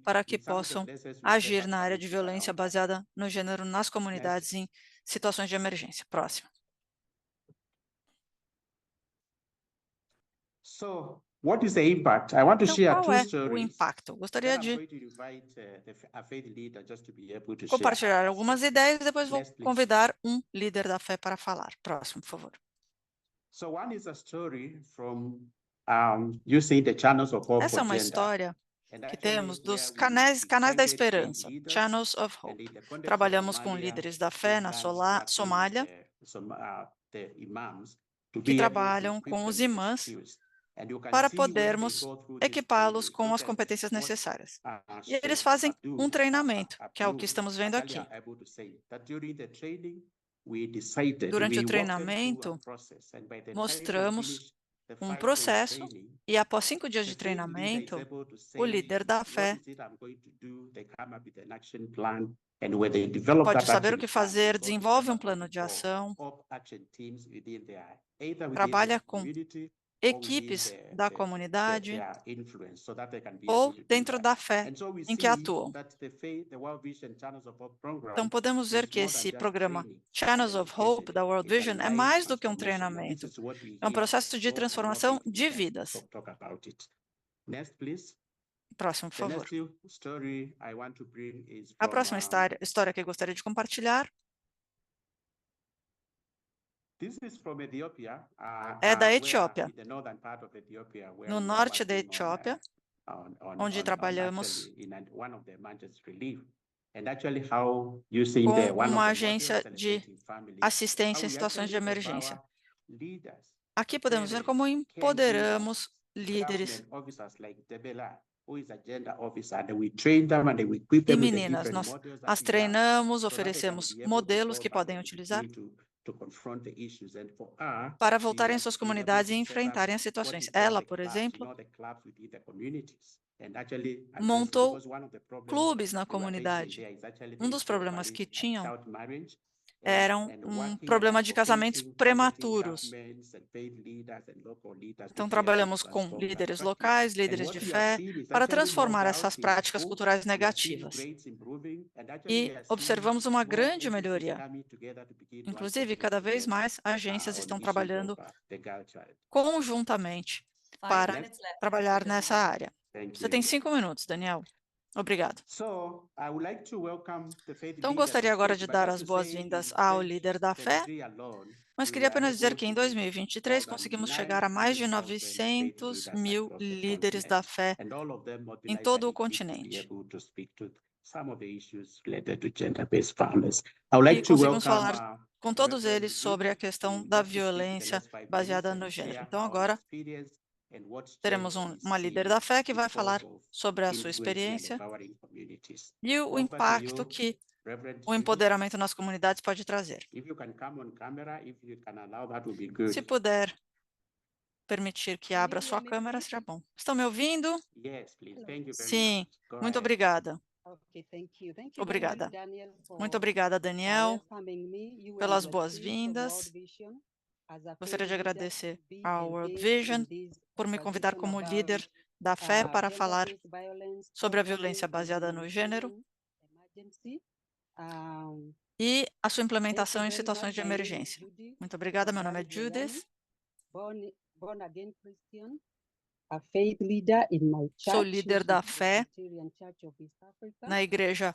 para que possam agir na área de violência baseada no gênero nas comunidades em situações de emergência. Próximo. Então, qual é o impacto? Gostaria de compartilhar algumas ideias e depois vou convidar um líder da fé para falar. Próximo, por favor. Essa é uma história que temos dos canais da esperança, Channels of Hope. Trabalhamos com líderes da fé na Somália, que trabalham com os imãs para podermos equipá-los com as competências necessárias. E eles fazem um treinamento, que é o que estamos vendo aqui. Durante o treinamento, mostramos um processo e após 5 dias de treinamento, o líder da fé pode saber o que fazer, desenvolve um plano de ação, trabalha com equipes da comunidade ou dentro da fé em que atuam. Então, podemos ver que esse programa Channels of Hope da World Vision é mais do que um treinamento. É um processo de transformação de vidas. Próximo, por favor. A próxima história que eu gostaria de compartilhar é da Etiópia, no norte da Etiópia, onde trabalhamos com uma agência de assistência em situações de emergência. Aqui podemos ver como empoderamos líderes e meninas. Nós as treinamos, oferecemos modelos que podem utilizar para voltarem às suas comunidades e enfrentarem as situações. Ela, por exemplo, montou clubes na comunidade. Um dos problemas que tinham era um problema de casamentos prematuros. Então, trabalhamos com líderes locais, líderes de fé, para transformar essas práticas culturais negativas. E observamos uma grande melhoria. Inclusive, cada vez mais agências estão trabalhando conjuntamente para trabalhar nessa área. Você tem 5 minutos, Daniel. Obrigado. Então, gostaria agora de dar as boas-vindas ao líder da fé, mas queria apenas dizer que em 2023 conseguimos chegar a mais de 900 mil líderes da fé em todo o continente. E conseguimos falar com todos eles sobre a questão da violência baseada no gênero. Então, agora teremos uma líder da fé que vai falar sobre a sua experiência e o impacto que o empoderamento nas comunidades pode trazer. Se puder permitir que abra sua câmera, será bom. Estão me ouvindo? Sim, muito obrigada. Obrigada. Muito obrigada, Daniel, pelas boas-vindas. Gostaria de agradecer ao World Vision por me convidar como líder da fé para falar sobre a violência baseada no gênero e a sua implementação em situações de emergência. Muito obrigada, meu nome é Judith. Sou líder da fé na Igreja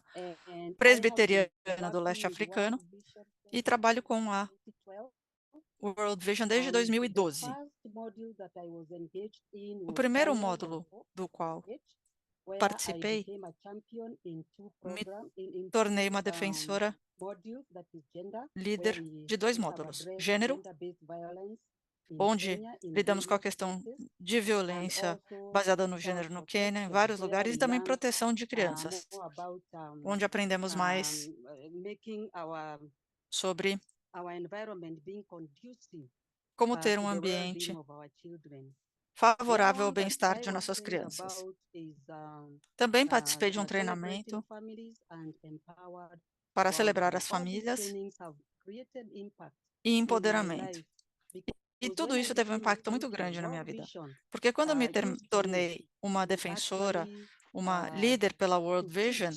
Presbiteriana do Leste Africano e trabalho com a World Vision desde 2012. O primeiro módulo do qual participei, me tornei uma defensora líder de 2 módulos: gênero, onde lidamos com a questão de violência baseada no gênero no Quênia, em vários lugares, e também proteção de crianças, onde aprendemos mais sobre como ter um ambiente favorável ao bem-estar de nossas crianças. Também participei de um treinamento para celebrar as famílias e empoderamento. E tudo isso teve um impacto muito grande na minha vida, porque quando me tornei uma defensora, uma líder pela World Vision,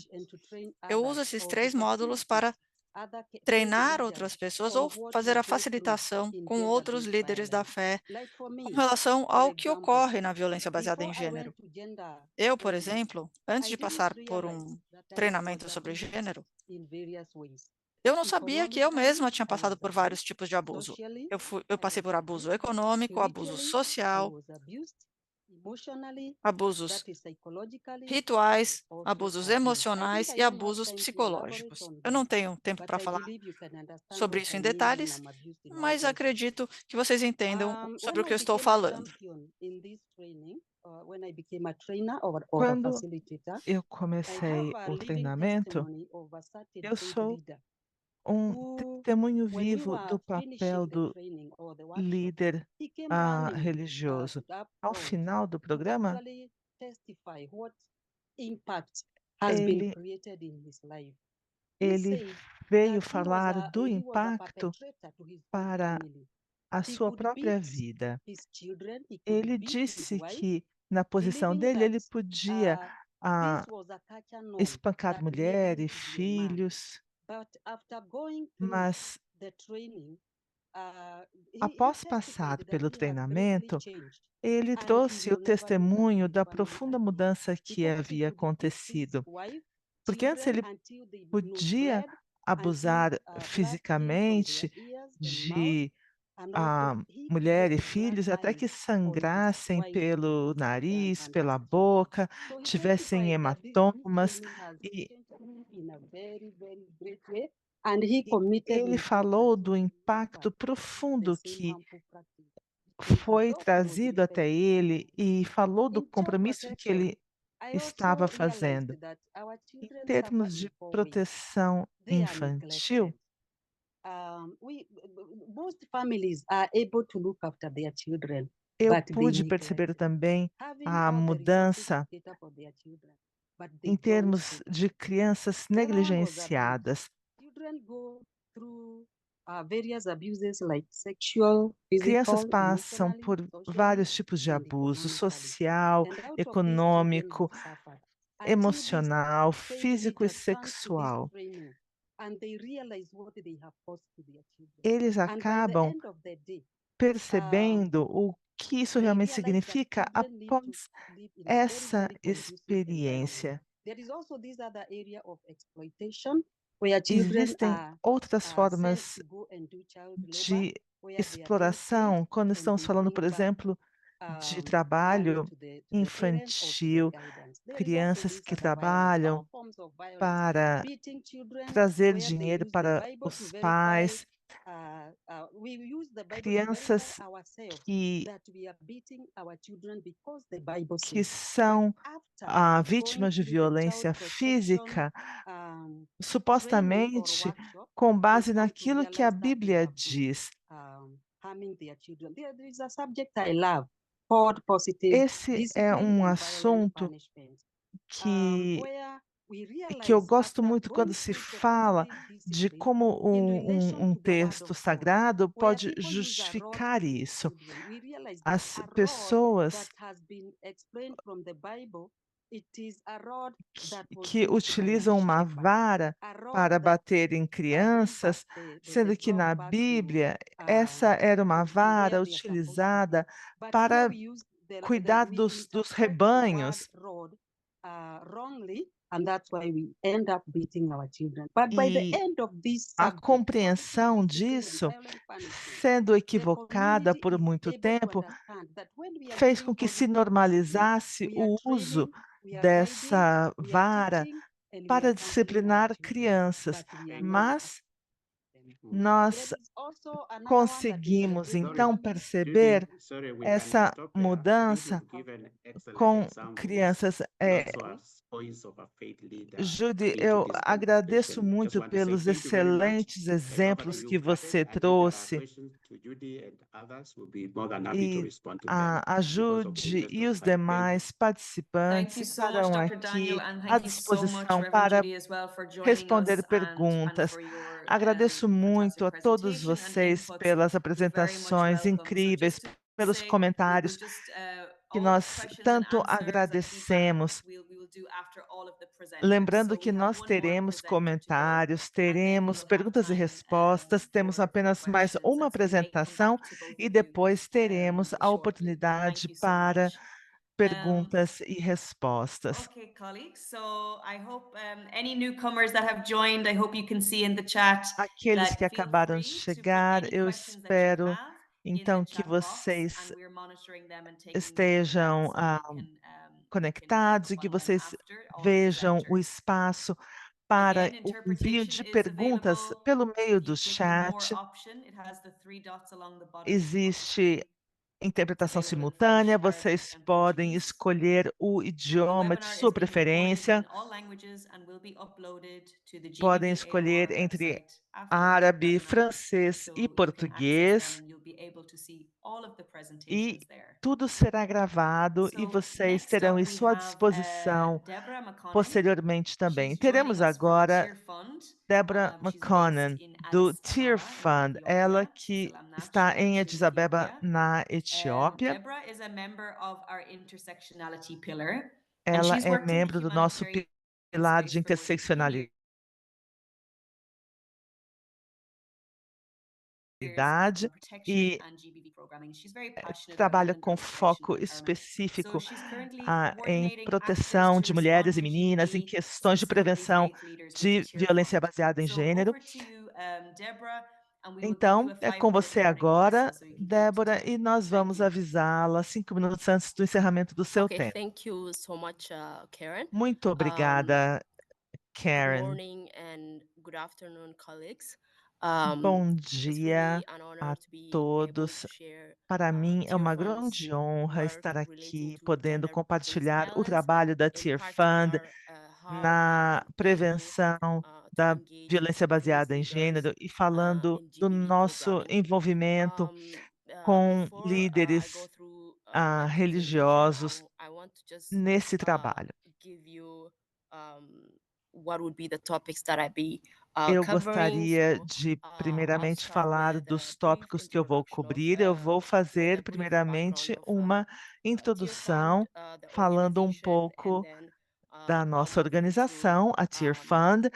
eu uso esses 3 módulos para treinar outras pessoas ou fazer a facilitação com outros líderes da fé com relação ao que ocorre na violência baseada em gênero. Eu, por exemplo, antes de passar por um treinamento sobre gênero, eu não sabia que eu mesma tinha passado por vários tipos de abuso. Eu passei por abuso econômico, abuso social, abusos rituais, abusos emocionais e abusos psicológicos. Eu não tenho tempo para falar sobre isso em detalhes, mas acredito que vocês entendam sobre o que eu estou falando. Quando eu comecei o treinamento, eu sou um testemunho vivo do papel do líder religioso. Ao final do programa, ele veio falar do impacto para a sua própria vida. Ele disse que, na posição dele, ele podia espancar mulheres, filhos, mas após passar pelo treinamento, ele trouxe o testemunho da profunda mudança que havia acontecido. Porque antes ele podia abusar fisicamente de mulher e filhos até que sangrassem pelo nariz, pela boca, tivessem hematomas. E ele falou do impacto profundo que foi trazido até ele e falou do compromisso que ele estava fazendo. Em termos de proteção infantil, eu pude perceber também a mudança em termos de crianças negligenciadas. Crianças passam por vários tipos de abuso social, econômico, emocional, físico e sexual. Eles acabam percebendo o que isso realmente significa após essa experiência. Existem outras formas de exploração, quando estamos falando, por exemplo, de trabalho infantil, crianças que trabalham para trazer dinheiro para os pais, crianças que são vítimas de violência física, supostamente com base naquilo que a Bíblia diz. Esse é um assunto que eu gosto muito quando se fala de como um texto sagrado pode justificar isso. As pessoas que utilizam uma vara para bater em crianças, sendo que na Bíblia essa era uma vara utilizada para cuidar dos rebanhos. E a compreensão disso, sendo equivocada por muito tempo, fez com que se normalizasse o uso dessa vara para disciplinar crianças, mas nós conseguimos então perceber essa mudança com crianças. Judy, eu agradeço muito pelos excelentes exemplos que você trouxe. E a Judy e os demais participantes estarão aqui à disposição para responder perguntas. Agradeço muito a todos vocês pelas apresentações incríveis, pelos comentários que nós tanto agradecemos. Lembrando que nós teremos comentários, teremos perguntas e respostas, temos apenas mais uma apresentação e depois teremos a oportunidade para perguntas e respostas. Okay, colleagues. So I hope any newcomers that have joined, I hope you can see in the chat Aqueles that que feel acabaram de free to put chegar, any eu questions that you espero have in the então que chat box, vocês and we're monitoring them and taking estejam notes, so you can conectados e work que on them vocês after all vejam o presenters. espaço para Again, o envio interpretation de is perguntas available. pelo meio If do you click the more chat. option, it has the 3 dots along the bottom of the Existe screen. interpretação It's available in simultânea, French, Arabic, vocês and podem Portuguese. escolher o The idioma de webinar sua is being recorded preferência, in all languages and will be uploaded to the podem GBV escolher AOR entre website after the árabe, webinar, francês so e you can access them português, and you'll be able to see all of the e presentations there. tudo será gravado e So vocês next terão up em we sua have disposição Deborah McConnell. posteriormente também. She's Teremos joining us from agora Tear Fund. Deborah She's McConnell, based in do Addis Tear Ababa, in Fund, ela Ethiopia. que Salam está Natshe em to Addis Abeba, Ethiopia. na Etiópia. Deborah is a member of our intersectionality pillar, and Ela she's é worked in the membro do nosso humanitarian pilar space de for more than 10 years interseccionalidade protection e and GBV programming. She's very passionate about trabalha women, com girls, protection, foco and empowerment. So específico she's currently em coordinating proteção actors de to mulheres respond e to meninas, em GBV, questões de specifically prevenção faith leaders with de Tear violência Fund. baseada em So gênero. over to you, Deborah, and we will give you Então, a é com 5-minute você warning agora, also, so you can keep to Débora, time. e nós Thank vamos you. avisá-la 5 minutos antes do encerramento do seu Okay, tempo. thank you so much, Karen. Muito obrigada, Good Karen. morning and good afternoon, colleagues. Bom It's dia really an a honor to be able todos. to share Para mim é Tear uma Fund's grande honra work estar relating aqui, to podendo gender-based compartilhar o violence, trabalho da in Tear Fund particular, how na we aim prevenção to da engage violência faith baseada em leaders gênero e falando in do GBV nosso programming. envolvimento com Before I líderes go through my presentation, religiosos I want to just nesse trabalho. give you what would be the topics that I'd be Eu covering. gostaria So de, I'll primeiramente, start falar with dos a brief tópicos que eu vou introduction of cobrir. Eu vou with a fazer, brief primeiramente, background of uma Tear Fund, introdução the falando um organization, and pouco then da I'll nossa move into organização, a Tear Fund.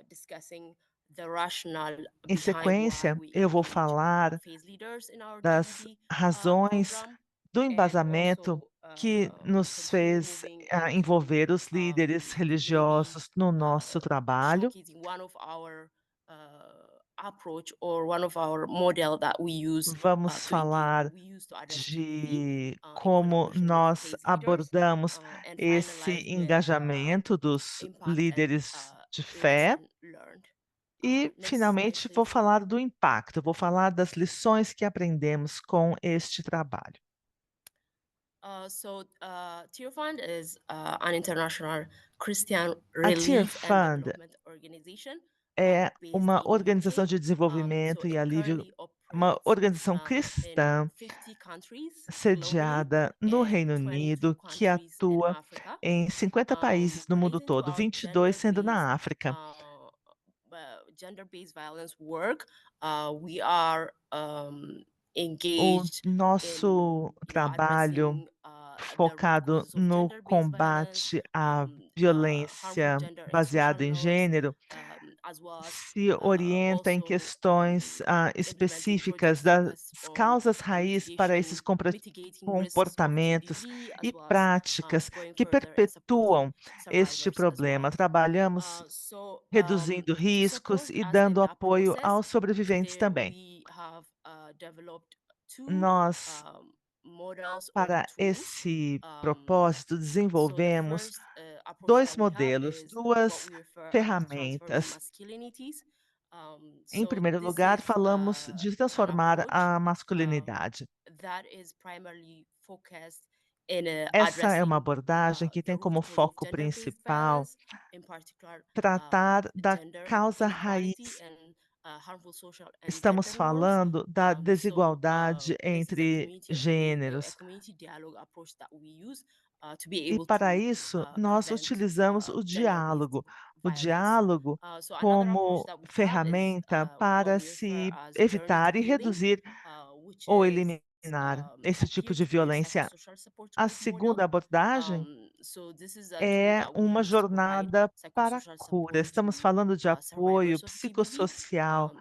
discussing the rationale Em behind why sequência, we eu vou engage falar faith leaders in our das GBV razões program, do and embasamento also que nos continue fez moving into envolver os líderes maybe religiosos no nosso trabalho. showcasing one of our approach or one of our model that we use Vamos to engage, falar we use to address GBV de in como collaboration with nós faith leaders, abordamos and esse finalize with engajamento dos impact and líderes de fé. lesson learned. E, Next slide, finalmente, vou please. falar do impacto, vou falar das lições que aprendemos com este trabalho. Tear Fund is an international Christian A Tear relief and Fund development organization é based uma in organização UK. de desenvolvimento e It alívio, currently uma operates organização in cristã 50 countries globally sediada no and Reino 22 Unido, que countries in atua Africa. em 50 países no mundo Relating to todo, our 22 sendo na gender-based África. Gender-based violence work, we are O engaged nosso trabalho addressing the root focado causes of no gender-based violence, combate à harmful violência gender and baseada social em norms, gênero, se orienta em questões específicas das causas raiz para esses comportamentos e práticas que perpetuam este problema. Trabalhamos reduzindo riscos e dando apoio aos sobreviventes também. Nós, para esse propósito, desenvolvemos 2 modelos, 2 ferramentas. Em primeiro lugar, falamos de transformar a masculinidade. Essa é uma abordagem que tem como foco principal tratar da causa raiz. Estamos falando da desigualdade entre gêneros. E para isso, nós utilizamos o diálogo como ferramenta para se evitar e reduzir ou eliminar esse tipo de violência. A segunda abordagem é uma jornada para a cura. Estamos falando de apoio psicossocial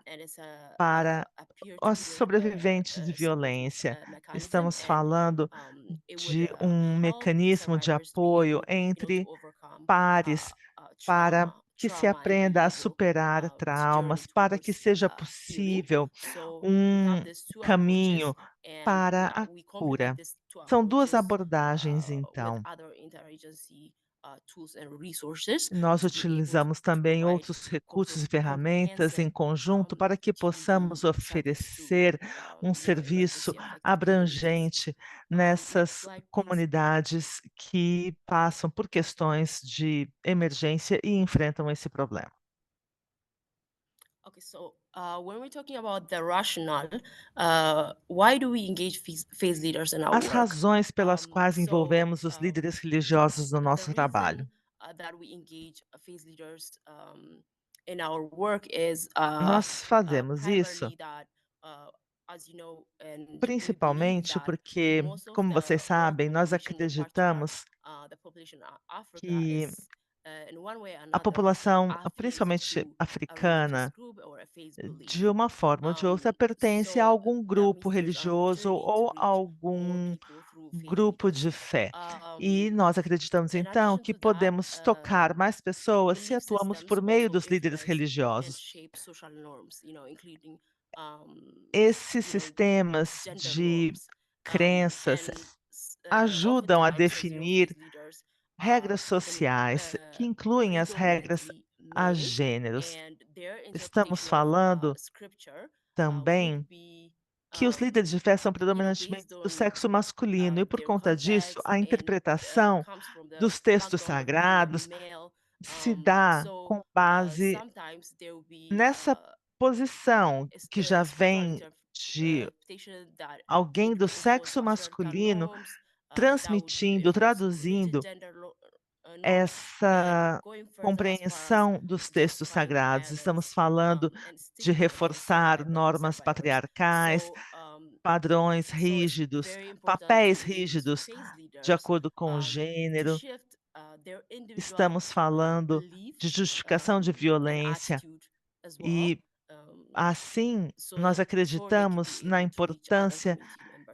para os sobreviventes de violência. Estamos falando de um mecanismo de apoio entre pares para que se aprenda a superar traumas, para que seja possível um caminho para a cura. São 2 abordagens, então. Nós utilizamos também outros recursos e ferramentas em conjunto para que possamos oferecer um serviço abrangente nessas comunidades que passam por questões de emergência e enfrentam esse problema. Okay, so when we're talking about the rationale, why do we engage faith leaders in our As work? razões pelas quais envolvemos os líderes religiosos no nosso trabalho. That we engage faith leaders in our work is Nós fazemos isso primarily that, as you know, and we believe principalmente that porque, most of como vocês the world sabem, nós population, in particular, acreditamos the population of Africa que is, in one way or a another, população, affiliated principalmente to a religious africana, group or a faith belief. de uma forma ou de outra, pertence a algum grupo religioso ou a algum grupo de fé. E nós acreditamos, então, que podemos tocar mais pessoas se atuamos por meio dos líderes religiosos. Esses sistemas de crenças ajudam a definir regras sociais, que incluem as regras a gêneros. Estamos falando também que os líderes de fé são predominantemente do sexo masculino e, por conta disso, a interpretação dos textos sagrados se dá com base nessa posição que já vem de alguém do sexo masculino transmitindo, traduzindo essa compreensão dos textos sagrados. Estamos falando de reforçar normas patriarcais, padrões rígidos, papéis rígidos de acordo com o gênero. Estamos falando de justificação de violência e, assim, nós acreditamos na importância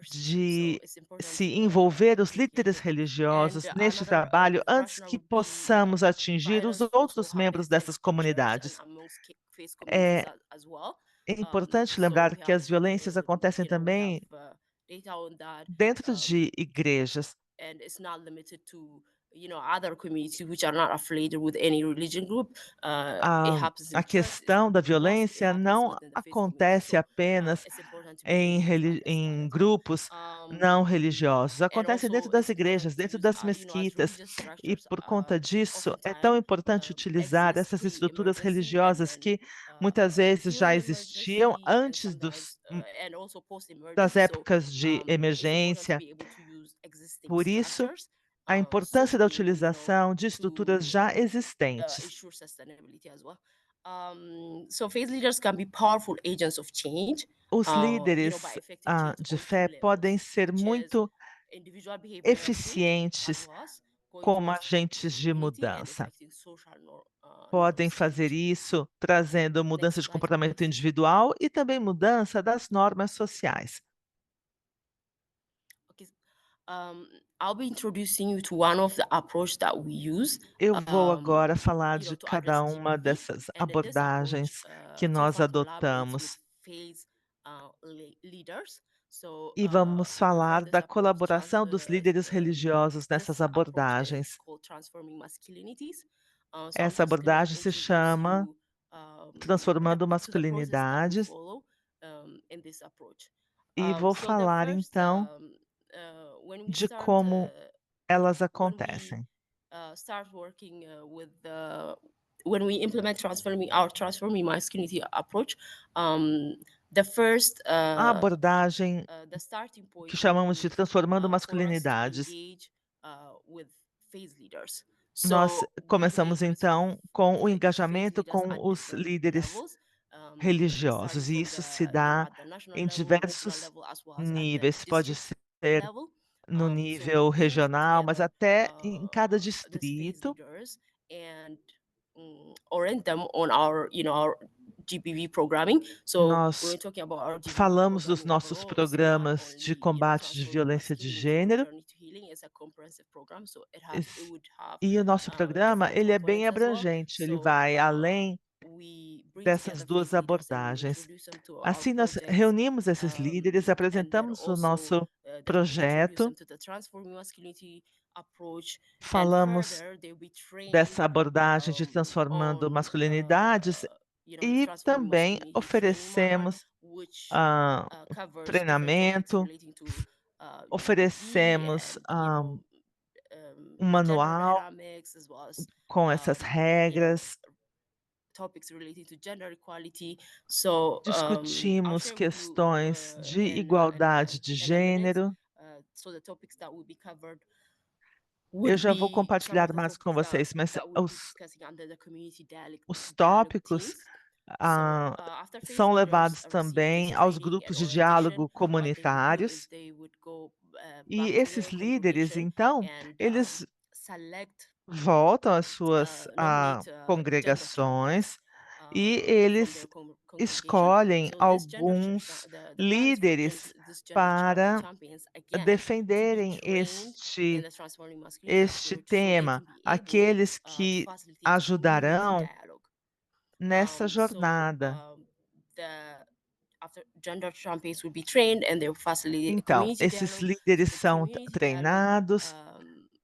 de se envolver os líderes religiosos neste trabalho antes que possamos atingir os outros membros dessas comunidades. É importante lembrar que as violências acontecem também dentro de igrejas. A questão da violência não acontece apenas em grupos não religiosos, acontece dentro das igrejas, dentro das mesquitas, e por conta disso é tão importante utilizar essas estruturas religiosas que muitas vezes já existiam antes das épocas de emergência. Por isso, a importância da utilização de estruturas já existentes. Os líderes de fé podem ser muito eficientes como agentes de mudança. Podem fazer isso trazendo mudança de comportamento individual e também mudança das normas sociais. I'll be introducing you to one of the approach that we use. Eu vou agora falar you de know, to cada address uma GBV, dessas and then this approach, abordagens que nós TIFA collaborates adotamos. with phase leaders. So, E vamos we falar refer this da approach colaboração dos líderes religiosos this nessas approach abordagens. is called transforming masculinities. So I'm Essa first gonna abordagem se introduce chama you, Transformando to the process that we Masculinidades follow, in this approach. e vou So the falar first, então when we de start, como elas when we acontecem. start working when we implement transforming masculinity approach, the first A abordagem the starting point que chamamos de would be, Transformando for us to Masculinidades. engage with phase leaders. Nós So we começamos engage with então com o phase engajamento leaders com at os different líderes levels, religiosos, starting e from isso the, se you know, dá at the national em level, regional diversos level, as well as at the níveis. Pode district ser level. no So nível we bring regional, mas together até em cada these phase distrito. leaders and orient them on our, you know, our GBV programming. So Nós when we're talking about our GBV falamos dos programming nossos overall, it's not programas de only, you know, combate de transforming violência de masculinity or gênero, journey to healing. It's a comprehensive program, so it es- would have e o nosso programa different ele é bem components as well. abrangente, ele So vai além we bring dessas together duas phase leaders and we abordagens. introduce them to our Assim, nós projects, reunimos esses líderes, and then apresentamos o also nosso then we introduce projeto, them to the transforming masculinity approach, and falamos further they'll be trained dessa abordagem de transformando on masculinidades you know, e transforming também masculinity training manual, oferecemos which covers different topics treinamento, relating to GBV oferecemos and, you know, gender manual dynamics, as well as com essas you know, regras. topics relating to gender equality. So I'll Discutimos share with you questões de in igualdade de a minute. gênero. So the topics that will be covered Eu would já vou be some compartilhar of the mais com topics vocês, mas that we'll be discussing under the community os dialogue tópicos teams. So after phase são leaders levados receive também this aos training grupos and de orientation, diálogo what they would do comunitários. is they would go E back to esses their líderes, congregation então, and eles select voltam às suas nominate gender congregações e from eles their congregation. escolhem So this gender alguns the plan is for líderes this gender para champions again to be defenderem trained in the transforming masculinity este approach, so they tema, can be able aqueles to que facilitate community ajudarão dialogue. nessa jornada. After gender champions will be trained and they will facilitate Então, community esses dialogue. líderes The são community treinados is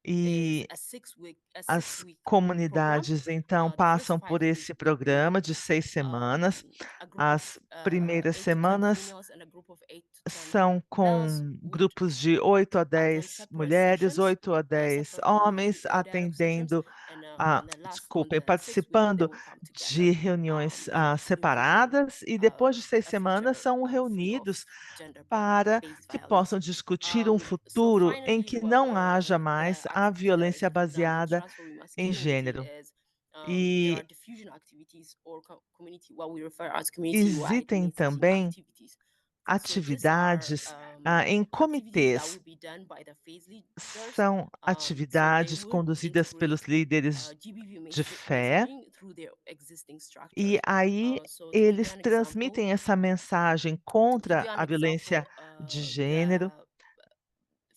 e a as six-week program. comunidades, então, The first passam 5 por weeks esse would programa be de 6 semanas. a group As of primeiras 8 to 10 semanas females and a group of 8 to 10 são males com would grupos de 8 a attend 10 separate mulheres, sessions, 8 a 10 separate homens, community dialogue sessions, atendendo, and on the desculpem, 6th week they participando will come together, de reuniões you know, to implement separadas, e depois de 6 a semanas future são free of reunidos gender-based para que violence. possam discutir um So futuro em finally, que não haja the mais a activities that violência include under baseada transforming em masculinity gênero. is there E are diffusion activities or community, what we refer as community-wide existem initiative também activities. So these atividades activities em that comitês. will be done by the phase leaders. São So they atividades would conduzidas pelos integrate líderes GBV de fé, messaging through their existing structures. e aí So to give eles you an example, transmitem essa mensagem contra a violência de gênero.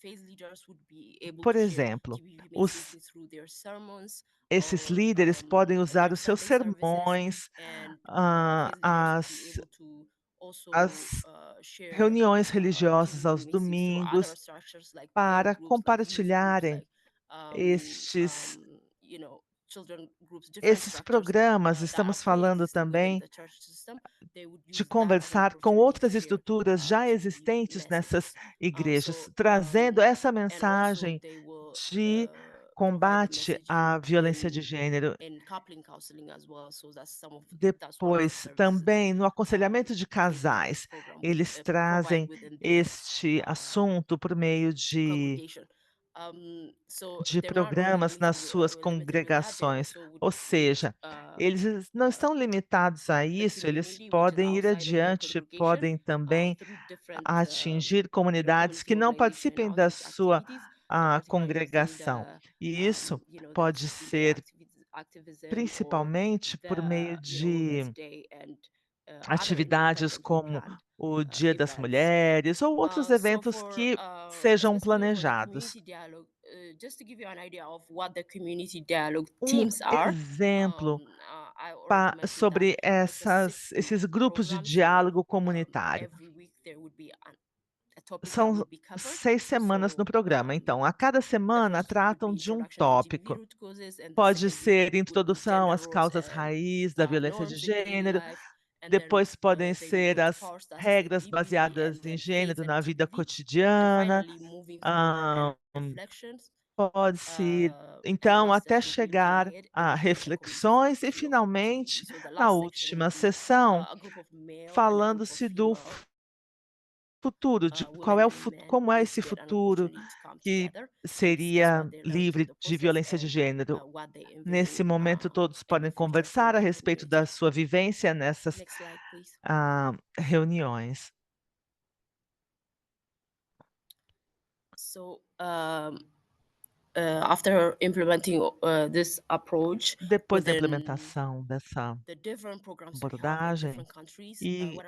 phase leaders would be able Por to share exemplo, GBV os messages through their sermons esses or líderes podem usar their os seus Sunday services, sermões, and as phase leaders would be able to also share reuniões religiosas aos GBV messages through other domingos, structures like para parent groups, like youth groups, compartilharem like estes you know, children groups, different esses structures programas. that Estamos are falando pre-existing within também the church system. They would de use that as an conversar com opportunity outras to share estruturas já GBV existentes nessas messages. igrejas, So trazendo essa and also mensagem they will de provide the combate à messaging violência de gênero. in coupling counseling as well. So that's one of the Depois, services também no aconselhamento de the phase leaders casais, program would eles provide trazem within their este assunto por meio congregation. So de they weren't only programas nas limited suas with that, they congregações. also would Ou seja, eles não estão limitados a the isso, eles community, which is podem ir outside of their adiante, congregation, podem também through different atingir comunidades community que não organization participem da outreach sua activities. a congregação. E isso pode ser principalmente por meio de atividades como o Dia das Mulheres ou outros eventos que sejam planejados. Exemplo sobre esses grupos de diálogo comunitário. São 6 semanas no programa, então, a cada semana tratam de um tópico. Pode ser introdução às causas raiz da violência de gênero, depois podem ser as regras baseadas em gênero na vida cotidiana, pode-se, então, até chegar a reflexões e, finalmente, na última sessão, falando-se do futuro, de como é esse futuro que seria livre de violência de gênero. Nesse momento, todos podem conversar a respeito da sua vivência nessas reuniões. After implementing this approach, Depois da implementação dessa abordagem e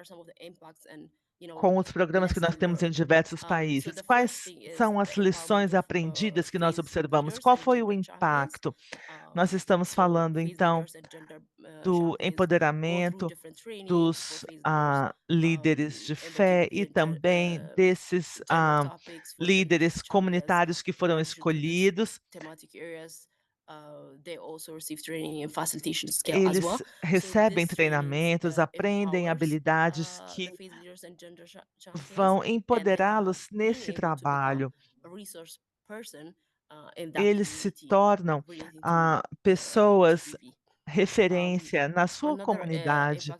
com os programas que nós temos em diversos países, quais são as lições aprendidas que nós observamos? Qual foi o impacto? Nós estamos falando, então, do empoderamento dos líderes de fé e também desses líderes comunitários que foram escolhidos. Eles recebem treinamentos, aprendem habilidades que vão empoderá-los nesse trabalho. Eles se tornam pessoas referência na sua comunidade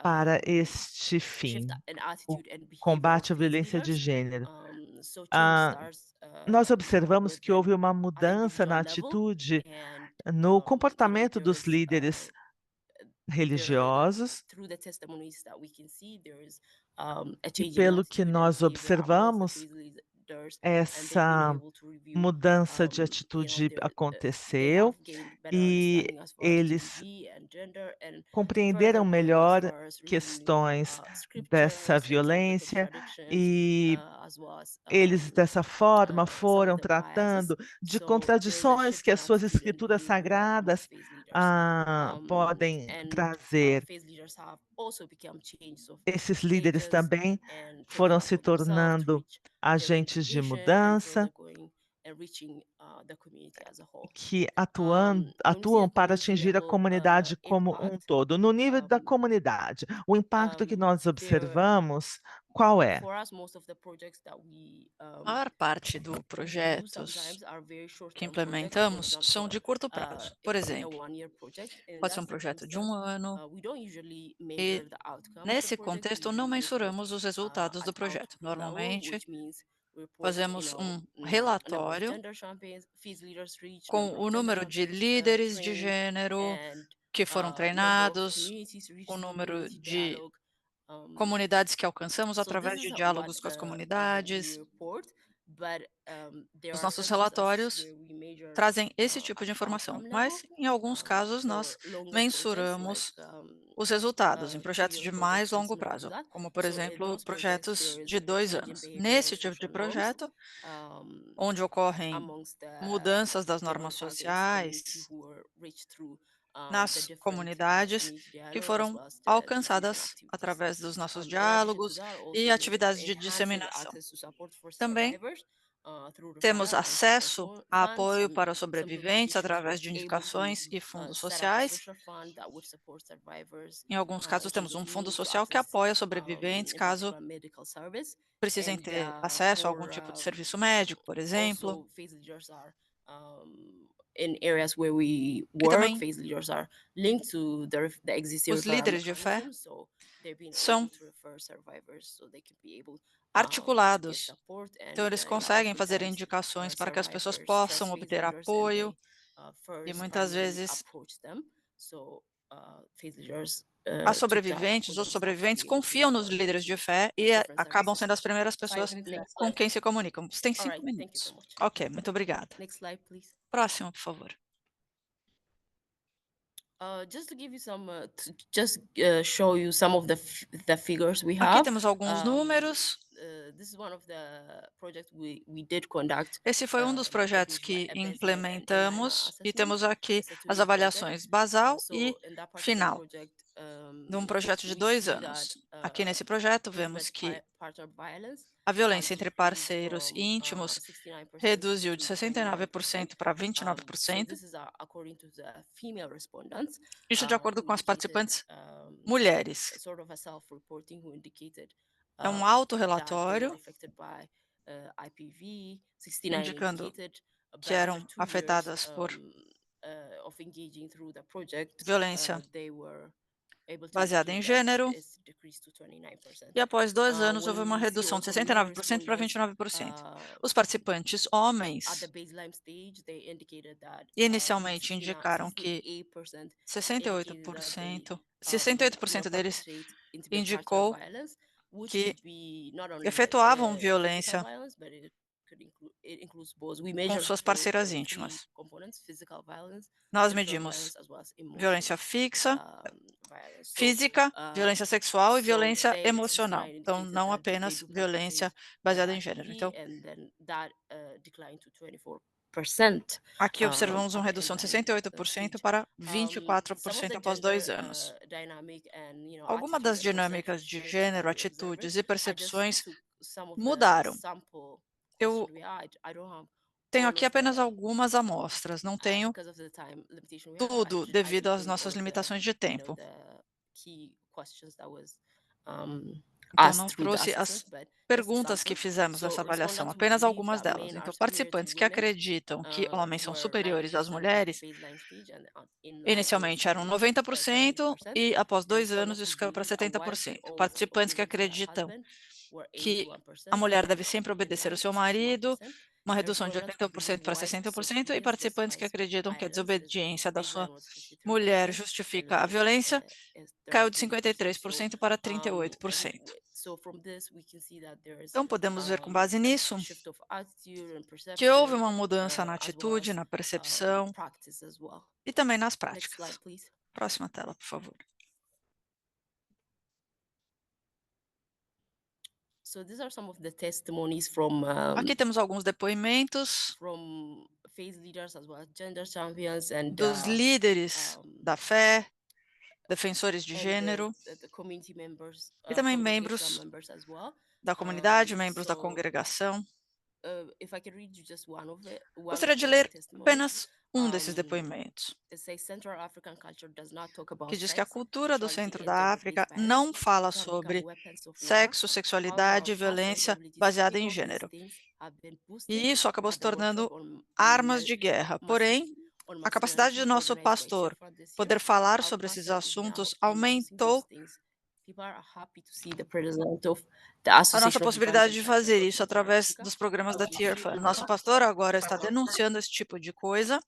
para este fim, o combate à violência de gênero. Nós observamos que houve uma mudança na atitude, no comportamento dos líderes religiosos. E pelo que nós observamos, essa mudança de atitude aconteceu e eles compreenderam melhor questões dessa violência e eles, dessa forma, foram tratando de contradições que as suas escrituras sagradas podem trazer. Esses líderes também foram se tornando agentes de mudança que atuam para atingir a comunidade como um todo. No nível da comunidade, o impacto que nós observamos, qual é? A maior parte dos projetos que implementamos são de curto prazo. Por exemplo, pode ser um projeto de 1 ano e, nesse contexto, não mensuramos os resultados do projeto. Normalmente, fazemos um relatório com o número de líderes de gênero que foram treinados, o número de comunidades que alcançamos através de diálogos com as comunidades. Os nossos relatórios trazem esse tipo de informação, mas em alguns casos nós mensuramos os resultados em projetos de mais longo prazo, como por exemplo, projetos de 2 anos. Nesse tipo de projeto, onde ocorrem mudanças das normas sociais nas comunidades que foram alcançadas através dos nossos diálogos e atividades de disseminação. Também temos acesso a apoio para sobreviventes através de indicações e fundos sociais. Em alguns casos, temos um fundo social que apoia sobreviventes caso precisem ter acesso a algum tipo de serviço médico, por exemplo. E também os líderes de fé são articulados, então eles conseguem fazer indicações para que as pessoas possam obter apoio e muitas vezes as sobreviventes ou sobreviventes confiam nos líderes de fé e acabam sendo as primeiras pessoas com quem se comunicam. Você tem 5 Alright, thank you minutos. so much. Ok, muito obrigada. Next slide, please. Próximo, por favor. Just to give you some, show you some of the figures we Aqui have. temos alguns números. This is one of the projects we did conduct. Esse foi um dos projetos que implementamos e temos aqui It's a as 2-year avaliações basal So e in that particular final, project, de um projeto de 2 we see anos. that, Aqui nesse projeto vemos que a violência entre parceiros íntimos reduziu de 69% para 29%. This is according to the female respondents. Isso de acordo who com as indicated, participantes mulheres. sort of a self-reporting who indicated É um that they were autorrelatório affected by IPV. 69 indicando indicated, but que after eram 2 years, afetadas por of engaging through the project, violência they were able to baseada em indicate that gênero. it's decreased to 29%. E após 2 anos, When houve uma we see redução de also the male 69% para respondents, 29%. Os participantes homens at the baseline stage, they indicated that inicialmente indicaram que 68% 68% deles indicou que efetuavam violência com suas parceiras íntimas. Nós medimos violência física, violência sexual e violência emocional. Então, não apenas violência baseada em gênero. Então, aqui observamos uma redução de 68% para 24% após 2 anos. Algumas das dinâmicas de gênero, atitudes e percepções mudaram. Eu tenho aqui apenas algumas amostras, não tenho tudo devido às nossas limitações de tempo. Então, não trouxe as perguntas que fizemos nessa avaliação, apenas algumas delas. Então, participantes que acreditam que homens são superiores às mulheres, inicialmente eram 90% e após 2 anos isso caiu para 70%. Participantes que acreditam que a mulher deve sempre obedecer ao seu marido, uma redução de 80% para 60%, e participantes que acreditam que a desobediência da sua mulher justifica a violência, caiu de 53% para 38%. Então, podemos ver com base nisso que houve uma mudança na atitude, na percepção e também nas práticas. Próxima tela, por favor. So these are some of the testimonies from Aqui temos alguns depoimentos faith leaders as well as gender champions and dos líderes da fé, defensores de gênero the community members, e também congregational membros members as well. da comunidade, membros da So, congregação. if I could read you just one of Gostaria de the ler testimonies. apenas um desses depoimentos, It says Central African culture does not talk about que diz que a sex, cultura do sexuality, centro and da gender-based África violence não fala to have sobre become weapons of war. sexo, sexualidade e However, our past violência capabilities to baseada speak em of these gênero. things have been boosted E isso acabou se by the workshop tornando on armas de guerra. Porém, on a capacidade do nosso masculinity organized by pastor Shepherd this year. poder falar Our sobre esses pastors is now assuntos endorsing those aumentou things. People are happy to see the president of the a Association nossa of possibilidade de Evangelical fazer Churches isso in através Africa. dos programas da Which Tear is Fund. really Nosso pastor agora está denunciando esse tipo de coisa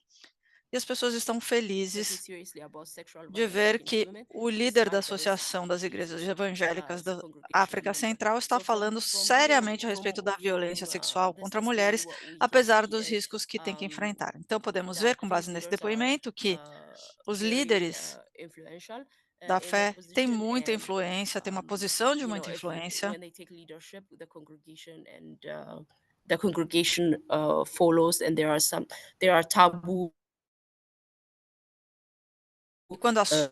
e as pessoas estão taking felizes seriously about sexual de violence ver against que women, o líder da despite the Associação das Igrejas Evangélicas da congregational África member. Central está So from falando here, seriamente a respeito da violência sexual this contra testimony, mulheres, what we can apesar see dos is, riscos que tem que enfrentar. Então, podemos that ver, com base these nesse leaders are depoimento, que os very líderes influential da in their fé têm position muita and, influência, têm uma posição de you muita know, influência. when they take leadership, the congregation follows, and there are taboo. E quando assumem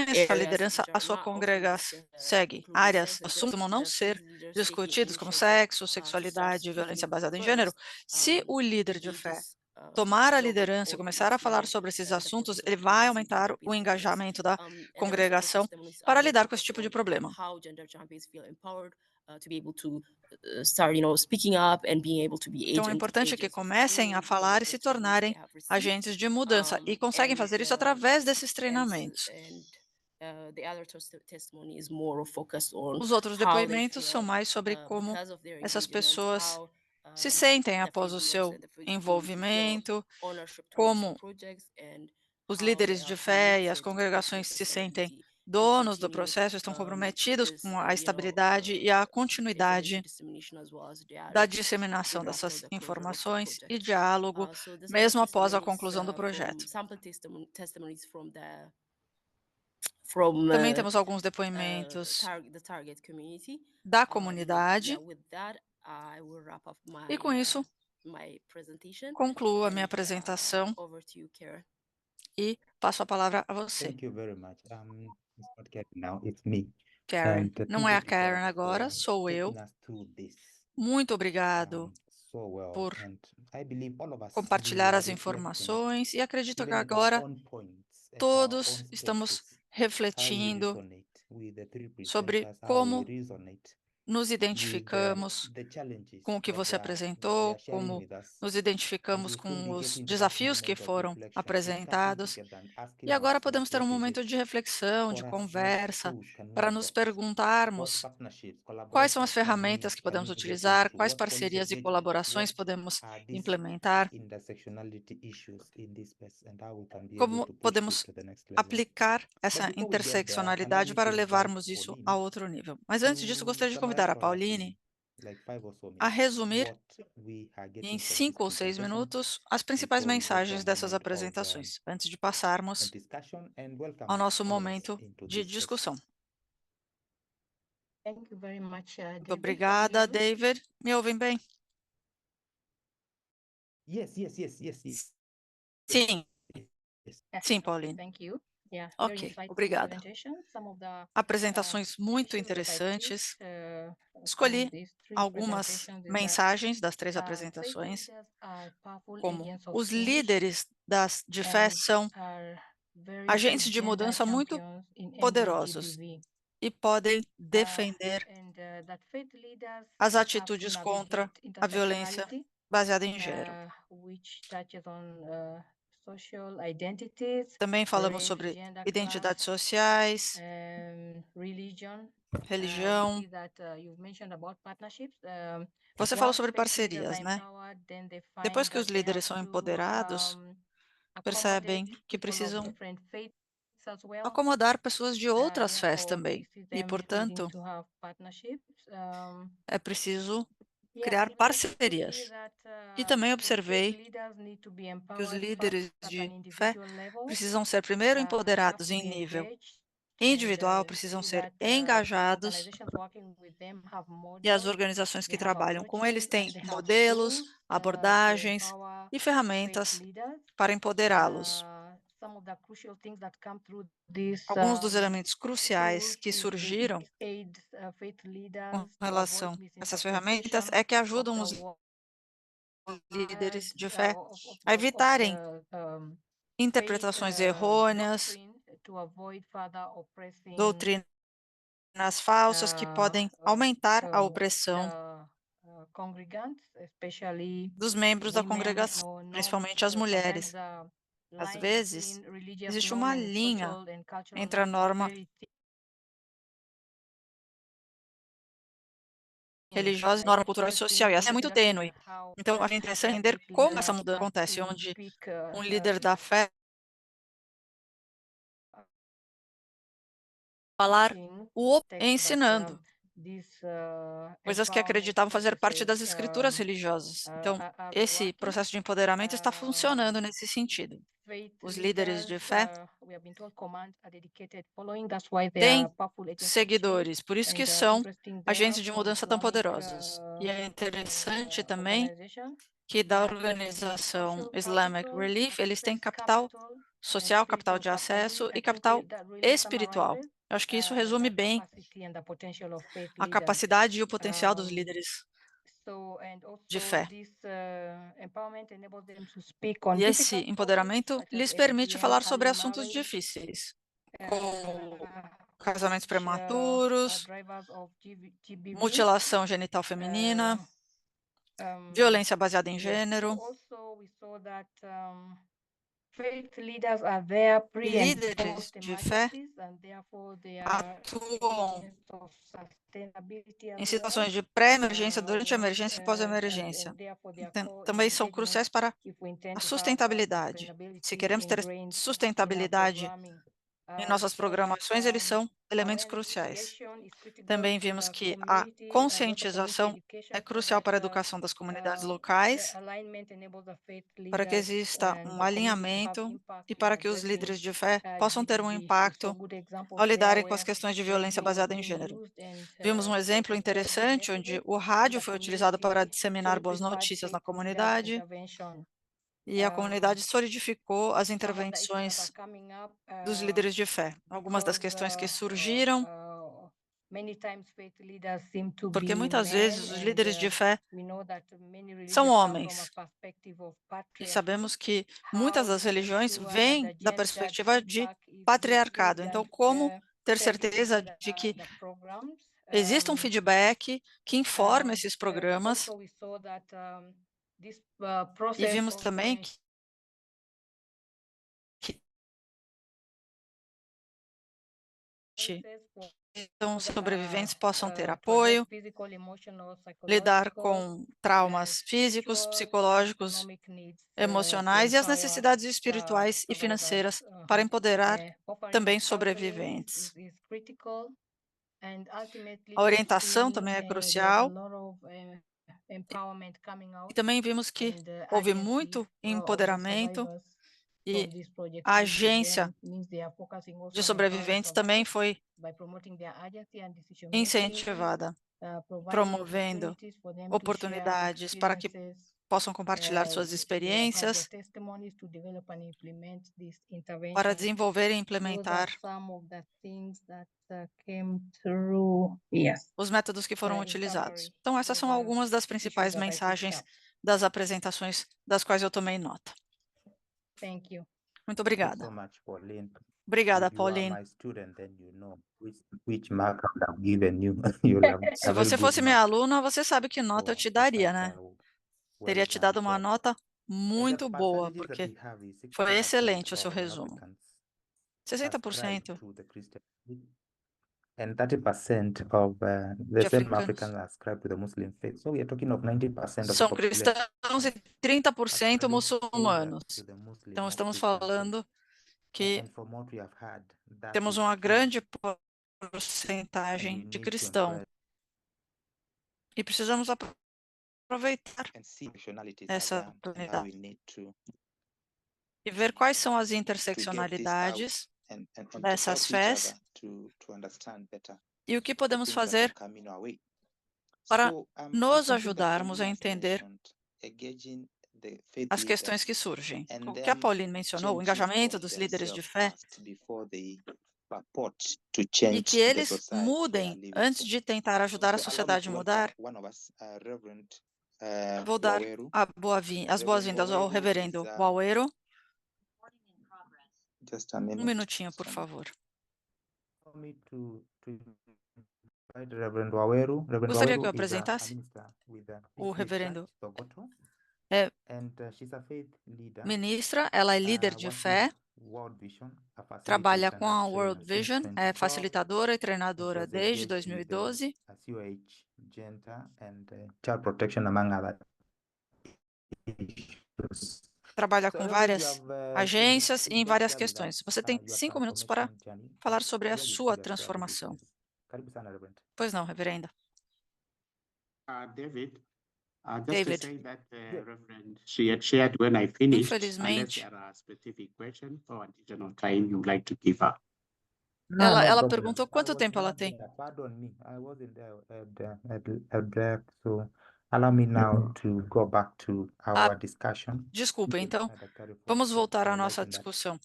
essa areas liderança, which a are sua not often congregação segue. Áreas, assuntos como não ser discutidos, como sexo, to sexualidade e start violência speaking baseada em gênero. Se o líder de fé tomar a liderança e começar a falar sobre esses assuntos, ele vai aumentar o engajamento da congregação para lidar com esse tipo de problema. Então, é importante que comecem a falar e se tornarem agentes de mudança, e conseguem fazer isso através desses treinamentos. Os outros depoimentos são mais sobre como essas pessoas se sentem após o seu envolvimento, como Os líderes de fé e as congregações se sentem donos do processo, estão comprometidos com a estabilidade e a continuidade da disseminação dessas informações e diálogo, mesmo após a conclusão do projeto. Também temos alguns depoimentos da comunidade. E com isso, concluo a minha apresentação e passo a palavra a você, Thank you very much. It's not Karen now, it's me. Karen. And Não é a thank you, Karen agora, for sou eu. taking us through this, Muito obrigado so well. por And I believe all of us, compartilhar we as are reflecting, informações e acredito que even at our agora own points, at our todos own estamos spaces, how we refletindo resonate with the three sobre presenters, how we como resonate nos with identificamos the challenges com o que that você they are apresentou, sharing como with us. nos And identificamos we'll soon com be os getting to that desafios que moment of foram reflection, discussing apresentados. together and asking E agora ourselves, podemos ter um what is momento it de reflexão, for de us? What conversa, tools can we para nos adopt? What perguntarmos partnerships, quais são as collaborations ferramentas que can podemos we get utilizar, into? quais What policy parcerias e engagement? colaborações What podemos are these implementar, intersectionality issues in this space, and how we can be able como to push podemos this to the next level? aplicar But essa before we get there, allow interseccionalidade me para to invite levarmos isso a Pauline outro nível. Mas antes disso, to gostaria de summarize convidar a for us Pauline in like 5 or so a minutes resumir what we are getting em from this 5 ou 6 presentation minutos as principais before we go to a mensagens dessas moment of apresentações, antes de passarmos discussion, and welcome ao nosso all of us momento into de this space. discussão. Thank you very much, Muito David. obrigada, David. Me ouvem bem? Yes, yes, yes, yes, yes. Sim, Yes. sim, Pauline. Thank you. Yeah, very Ok, insightful obrigada. presentation. Some of the Apresentações muito issues that I interessantes. picked, from Escolhi these three algumas presentations is that mensagens das 3 faith apresentações, leaders are powerful como agents of os change líderes de fé and são are very agentes good de gender mudança muito champions in ending poderosos GBV. e podem defender That faith leaders as have to atitudes contra navigate a violência intersectionality, baseada em gênero. which touches on social identities, Também falamos race, sobre gender, identidades class, sociais, religion. We religião. see that you've mentioned about partnerships. Você falou Once sobre faith leaders parcerias, are né? empowered, then they Depois find que os that they líderes have são to empoderados, percebem accommodate que people of precisam different faiths as well. acomodar pessoas de outras fés Therefore, we também. see E, them portanto, needing to have partnerships. é preciso Yeah, criar we also see parcerias. that E também faith observei leaders need to be que os empowered líderes first at an de fé individual level. precisam ser primeiro They have empoderados to em be nível engaged, individual, and precisam see ser that engajados, organizations working with them have e as models, organizações they que have trabalham com eles approaches, têm and they have modelos, tools to abordagens empower e faith ferramentas leaders. para empoderá-los. Some of the crucial things that come through this Alguns dos elementos cruciais tools que is surgiram it aids faith com leaders to relação avoid a essas ferramentas misinterpretation é que of ajudam the os word, líderes de fé of a evitarem faith interpretações errôneas, doctrine to avoid further oppressing doutrinas falsas que podem aumentar a opressão the congregants, especially dos membros da women congregação, or norms. principalmente as mulheres. Sometimes the Às line vezes, between religious existe norm uma and linha social and cultural entre a norms is norma very thin. religiosa, It's norma cultural e social, e essa é muito interesting tênue. how Então, a gente é interessante entender faith como leaders essa mudança start acontece, to onde speak um líder da fé falar ensinando coisas que acreditavam fazer parte das escrituras religiosas. Então, esse processo de empoderamento está funcionando nesse sentido. Os líderes de fé têm seguidores, por isso que são agentes de mudança tão poderosos. E é interessante também que da organização Islamic Relief, eles têm capital social, capital de acesso e capital espiritual. Eu acho que isso resume bem a capacidade e o potencial dos líderes de fé. E esse empoderamento lhes permite falar sobre assuntos difíceis, como casamentos prematuros, mutilação genital feminina, violência baseada em gênero. faith leaders are there pre and Líderes post de fé emergencies, and therefore they are atuam agents of sustainability as em well. situações de pré-emergência, durante a Once, emergência e pós-emergência. and therefore they are Também são co-integral cruciais para if we intend a to have sustentabilidade. Se sustainability queremos ter ingrained in our sustentabilidade programming. em nossas We saw that, programações, eles são elementos awareness cruciais. creation is critical Também to vimos the que a community, local community conscientização education é so crucial that para a educação das comunidades the locais, alignment enables the faith para que leaders exista and um the community to have alinhamento impact e in para que os addressing líderes de fé possam ter um GBV. We saw impacto good examples ao there lidarem com as where questões de violência radio was baseada em being gênero. used and Vimos um exemplo to spread good interessante onde messages, o and rádio the foi utilizado para community disseminar boas solidified notícias na faith leaders' comunidade intervention. e a comunidade solidificou as Some of the issues that are intervenções coming up, dos líderes de fé. Algumas das because questões que surgiram, many times faith leaders seem to porque be muitas men, vezes os and líderes de fé we know that many são religions come from a homens. perspective of E patriarchy. sabemos que How muitas do das we religiões ensure that vêm the da gendered perspectiva de feedback is good patriarcado. Então, and como ter fed into certeza de que the programs? exista um feedback que informe esses programas? Also we saw that this E process vimos also também que então sobreviventes possam ter apoio, lidar com traumas físicos, psicológicos, emocionais e as necessidades espirituais e financeiras para empoderar também sobreviventes. A orientação também é crucial. E também vimos que houve muito empoderamento e a agência de sobreviventes também foi incentivada, promovendo oportunidades para que possam compartilhar suas experiências, para desenvolver e implementar os métodos que foram utilizados. Então, essas são algumas das principais mensagens das apresentações das quais eu tomei nota. Muito obrigada. Obrigada, Pauline. Se você fosse minha aluna, você sabe que nota eu te daria, né? Teria te dado uma nota muito boa, porque foi excelente o seu resumo. 60% and 30% of the same Africans are ascribed to the Muslim faith. So we are talking of 90% of the são population cristãos e 30% muçulmanos. to the Muslim Então, or estamos Christian faith. falando que And from what we have heard, that temos is uma true. grande And we porcentagem de need to cristão. E precisamos aproveitar essa oportunidade e ver quais são as interseccionalidades dessas fés e o que podemos fazer para nos ajudarmos a entender as questões que surgem. O que a Pauline mencionou, o engajamento dos líderes de fé, e que eles mudem antes de tentar ajudar a sociedade a mudar. Vou dar as boas-vindas ao reverendo Wawero. Um minutinho, por favor. Gostaria que eu apresentasse o reverendo. É ministra, ela é líder de fé, trabalha com a World Vision, é facilitadora e treinadora desde 2012. Trabalha com várias agências e em várias questões. Você tem 5 minutos para falar sobre a sua transformação. Pois não, reverenda. David, infelizmente, ela perguntou quanto tempo ela tem. Desculpa, então, vamos voltar à nossa discussão.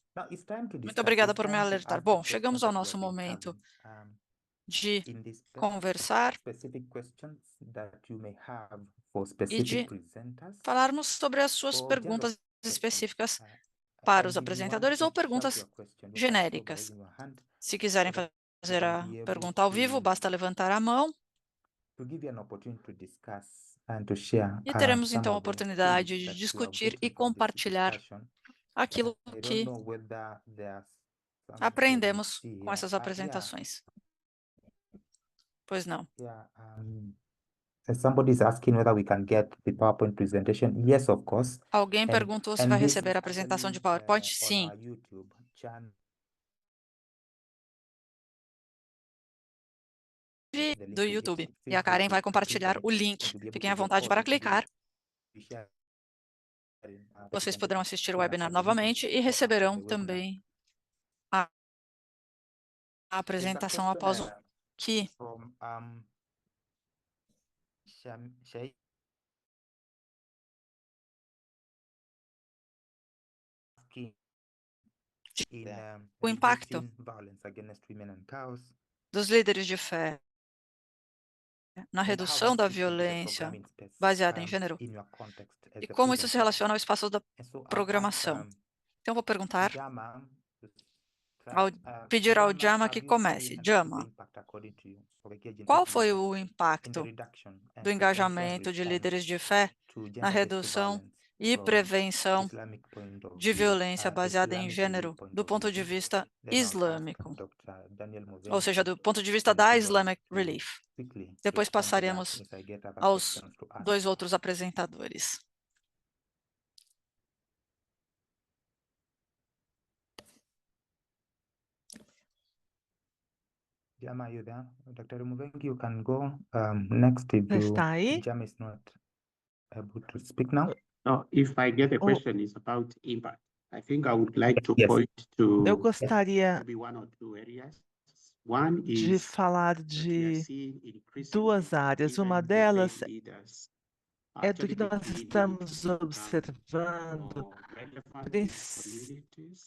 Muito obrigada por me alertar. Bom, chegamos ao nosso momento de conversar e de falarmos sobre as suas perguntas específicas para os apresentadores ou perguntas genéricas. Se quiserem fazer a pergunta ao vivo, basta levantar a mão. E teremos então a oportunidade de discutir e compartilhar aquilo I don't que know whether there's something aprendemos see com here. essas Yeah, apresentações. Pois não. yeah. Somebody's asking whether we can get the PowerPoint presentation. Yes, of course. Alguém And perguntou se and vai this receber is a apresentação de actually PowerPoint? on Sim. our YouTube channel. The link Do will be- YouTube. feel E a free Karen to vai click on compartilhar it o and link. to be able Fiquem to à get vontade all para the videos clicar. we share. Vocês poderão assistir o Yeah, webinar as the link novamente e for after receberão the webinar. também a apresentação após o que From Shay. o impacto reducing violence against women and cows, dos líderes de fé na and how redução that da fits into the violência programming space, baseada em gênero in your context as e the como isso se presenter. relaciona ao espaço da And so I've asked, programação. Então, vou perguntar, Jama to ao, start. pedir ao Jama, Jama have que you comece. seen the Jama, impact according to you of engaging qual these foi leaders o in the impacto reduction and do prevention engajamento de response líderes de fé to na gender-based redução violence e from prevenção Islamic point of de view, violência baseada em Islamic gênero viewpoint do of ponto de view? vista Then I'll ask islâmico, Dr. Daniel ou seja, Movenki do ponto de vista and da Theodore Islamic to Relief. quickly Depois respond to that passaremos if I get other aos questions to ask. dois outros apresentadores. Jama, are you there? Dr. Movenki, you can go next if Você está aí? Jama is not able to speak now. If I get a Oh. question is about impact, I think I would like to Yes. point Eu to gostaria maybe one or two areas. One de is falar that we are de seeing increasingly duas áreas. Uma even the delas faith leaders é do que actually nós beginning estamos to become observando, more relevant in princ- communities,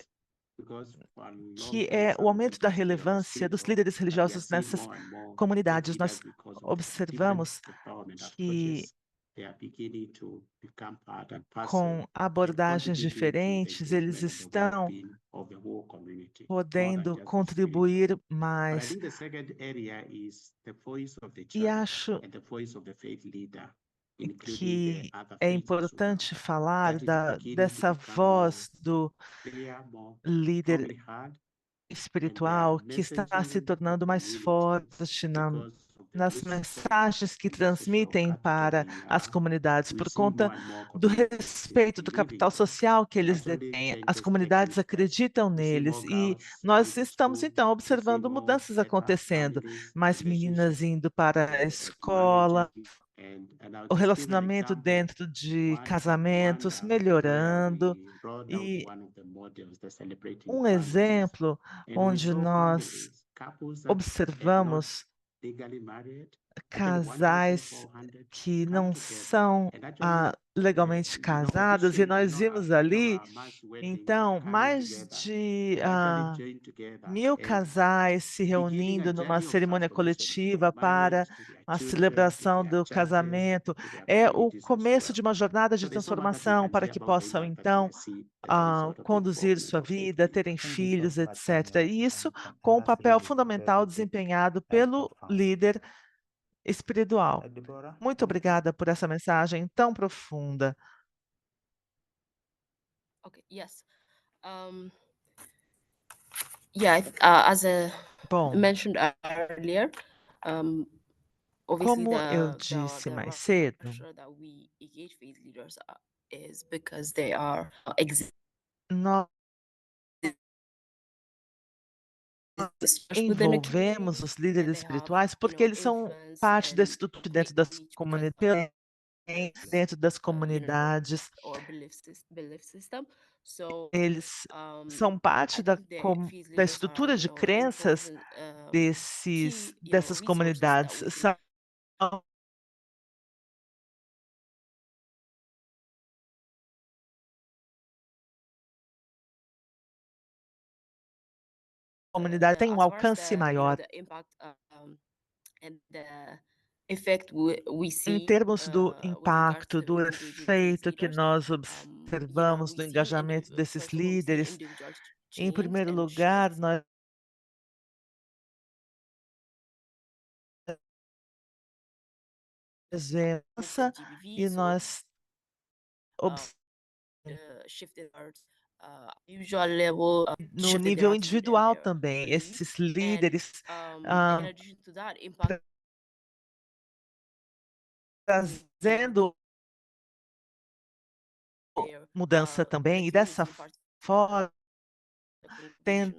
because for a long que time, é o aumento da sometimes they are relevância dos spiritual, líderes but we are religiosos seeing nessas more and more comunidades. faith Nós leaders, because of the observamos different empowerment que approaches, they are beginning to become part and parcel com abordagens contributing to the diferentes, eles engagement and the estão well-being of the whole community, more than podendo just the contribuir spiritual. But I mais. think the second area is the voice of the E church acho and the voice of the faith leader, including que the other é faiths as well. importante falar That is beginning dessa to become more voz do clear, more líder strongly heard, espiritual que está se messaging tornando mais communities forte because of the nas respect mensagens que and the social transmitem capital para they as have. comunidades, We por see conta more and more do communities respeito, do believing capital them. social que eles Not only detêm. As changes comunidades taking place, acreditam we see neles more e girls nós going to estamos school, então we see observando more mudanças better acontecendo, families, mais meninas relationships, indo para a escola, marriages, and I'll o just give an relacionamento example. dentro de One casamentos Rwanda, where melhorando. we rolled out E one of the models, the Celebrating um Families, exemplo and we onde saw nós families, couples that had not observamos legally married, casais 1,400 que come não together. são And actually, legalmente casados, e nós vimos ali, então, mais de 1.000 casais se reunindo numa cerimônia coletiva para a celebração do casamento. É o começo de uma jornada de transformação para que possam, então, conduzir sua vida, terem Thank you so filhos, much, etc. Daniel. E isso And com o that's papel really fundamental very deep desempenhado and pelo profound. líder espiritual. Deborah, Muito obrigada por essa mensagem tão profunda. Okay, yes. Yeah, as Bom, mentioned earlier, obviously como eu disse mais cedo, pressure that we engage faith leaders is because they are nós envolvemos os líderes espirituais porque eles são parte da estrutura dentro das comunidades, or belief system. So eles são parte da estrutura de crenças dessas comunidades. São comunidade tem um alcance maior. Em termos do impacto, do efeito que nós observamos no engajamento desses líderes, em primeiro lugar, nós vemos e nós observamos usual level, no nível individual também, esses líderes in addition to that, impact trazendo their mudança também, e dessa forma tem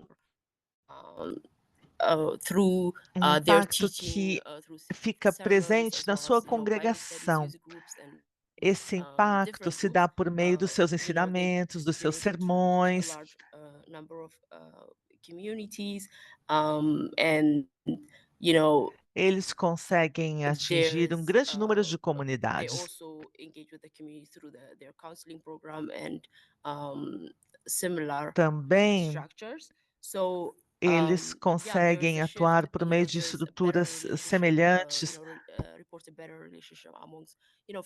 through their impacto teaching, que through fica sermons, presente as na well sua as, Bible studies, congregação. youth groups, and Esse impacto different se dá groups. por meio dos seus They ensinamentos, dos seus able to reach a sermões. large number of communities, and Eles conseguem atingir um grande número de they comunidades. also engage with the community through their counseling program and similar Também structures. So eles conseguem atuar por meio de estruturas semelhantes. Report a better relationship amongst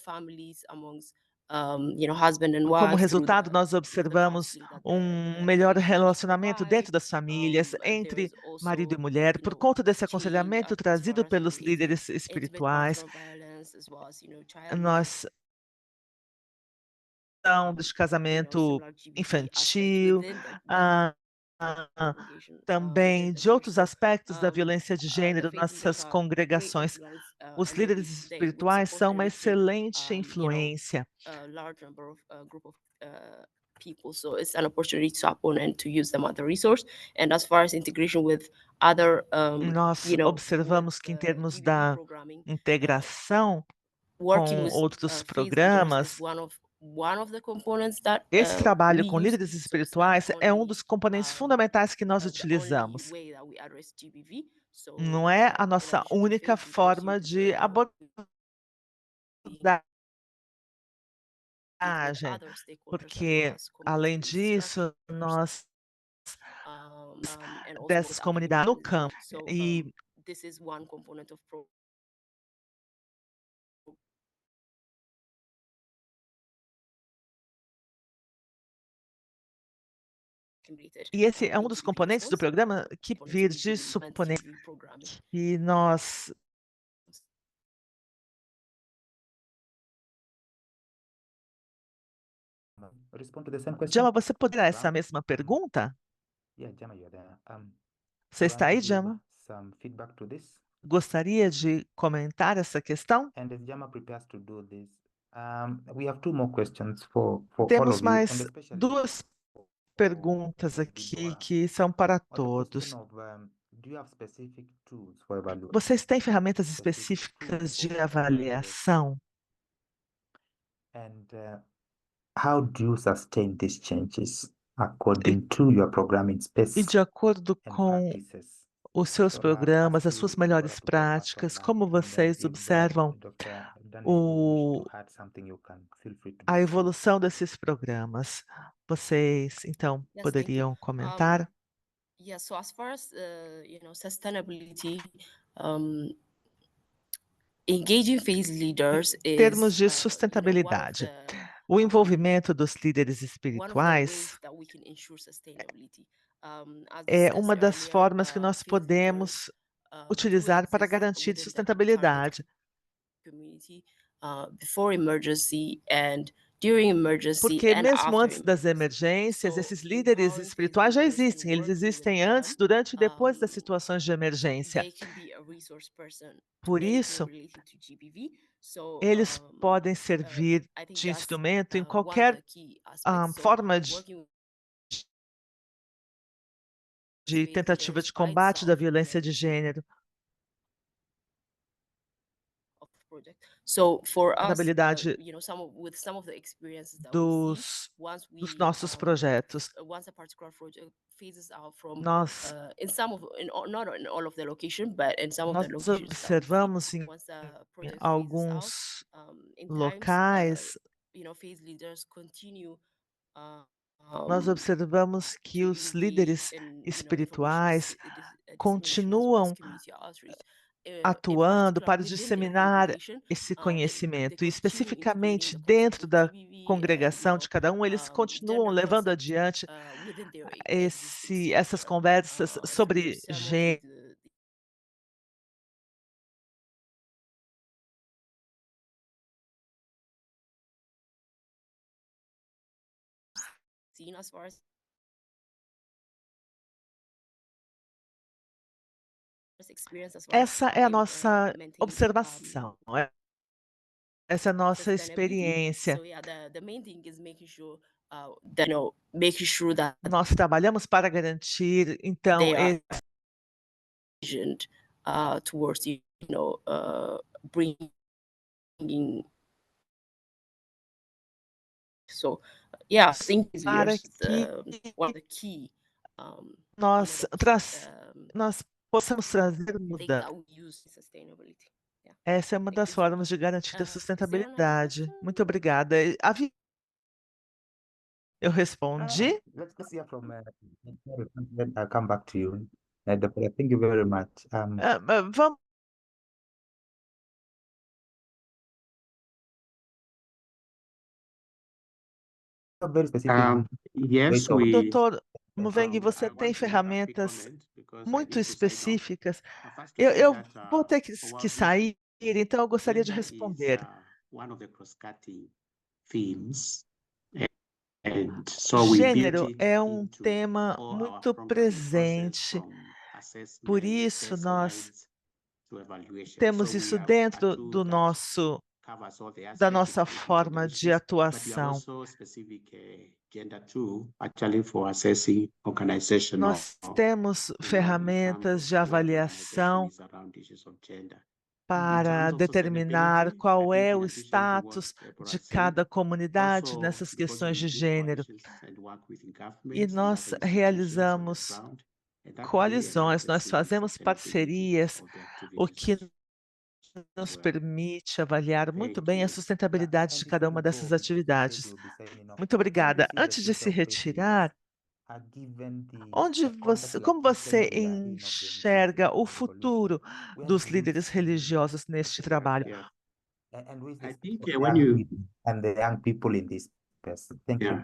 families, amongst husband and Como wife. resultado, nós observamos um melhor relacionamento dentro das famílias, entre marido e mulher, por conta desse aconselhamento trazido pelos líderes espirituais. Nós de casamento infantil, também de outros aspectos da violência de gênero nessas congregações. Os líderes espirituais são uma excelente influência. People, so it's an opportunity to tap on and to use them as a resource. And as far as integration with other, Nós observamos que em termos da integração com outros programas, esse trabalho com líderes espirituais é um dos componentes fundamentais que nós utilizamos. Não é a nossa única forma de abordagem, porque, além disso, nós dessas comunidades no campo, e this is one component of esse é um dos componentes do programa que vir de suponer que nós Respond to the same question. Jama, você poderá essa mesma pergunta? Yeah, Jama, you're there. Você está aí, Jama? Some feedback to this. Gostaria de comentar essa questão? And as Jama prepares to do this, we have two more questions for all Temos of you, and mais especially duas perguntas aqui que são para on the todos. question of, do you have specific tools for evaluation? Vocês têm ferramentas específicas de avaliação? And how do you sustain these changes according to your programming E space de acordo and com practices? os seus So I'll programas, ask as suas you, melhores Dora, to go first on práticas, that, como and then vocês if observam Dr. Daniel o, wish to add something, you can feel free to a do so. evolução desses programas. Vocês, então, Yes, thank you. poderiam comentar? Yeah, so as far as sustainability, engaging phase leaders Em termos is de sustentabilidade, o envolvimento dos líderes one of the espirituais ways that we can ensure sustainability. As é discussed uma das earlier, formas que nós phase leaders podemos do utilizar para exist garantir within the target sustentabilidade, community before emergency and during emergency porque and mesmo after antes das emergency. emergências, So esses líderes empowering phase espirituais já leaders and existem, eles working with existem them, antes, durante e depois das um, situações de emergência. they can be a resource person to Por anything isso, related to GBV. So eles podem servir I think de that's instrumento em one of qualquer the key aspects. So forma working with de phase tentativa leaders de by combate da itself violência can de gênero. of the project. So for us, Habilidade with some of the experiences that we see, dos once nossos projetos. once a particular project phases out from Nós not in all of the location, but in some of the nós locations that we see, observamos em once the project phases out, alguns in times, locais, phase leaders continue nós observamos que to os engage líderes in espirituais dissemination as well as continuam community outreach. In atuando particular, para within their disseminar congregation, esse they conhecimento, e continue integrating especificamente the concept dentro of da GBV and congregação de cada um, eles continuam gender levando concepts adiante within their existing essas structure, conversas through their sobre sermons and seen as far as experience as far as Essa é a nossa implementing observação, essa é a nossa sustainability. experiência. So yeah, the main thing is making sure that making sure that Nós trabalhamos para garantir, então, they are visioned towards bringing. So yeah, I think is para que one of the key. nós possamos trazer Things that mudança. we use in sustainability. Yeah. Essa é uma das formas de garantir a Is there another sustentabilidade. question? Muito obrigada. Eu respondi. Let's hear from then I'll come back to you. Deborah, thank you very much. Vamos. Very specific Yes, way of- Doutor Muveng, você tem ferramentas muito específicas. Eu vou ter que sair, então eu gostaria de responder. One of the cross-cutting themes. And so we Gênero built é it um into tema all our muito from presente, from assessment, por isso nós assessments to evaluation. temos So we isso have a dentro tool do that nosso covers all the da aspects, nossa including forma de integration, but we have atuação. also specific gender tool actually for assessing organizational Nós temos ferramentas de avaliação para determinar qual é o status de cada comunidade nessas questões de gênero. E nós realizamos coalizões, nós fazemos parcerias, o que nos permite avaliar muito bem a sustentabilidade de cada uma dessas atividades. Muito obrigada. Antes de se retirar, como você enxerga o futuro dos líderes religiosos neste trabalho? And with I the think the when young you people and the young people in this space. Thank you.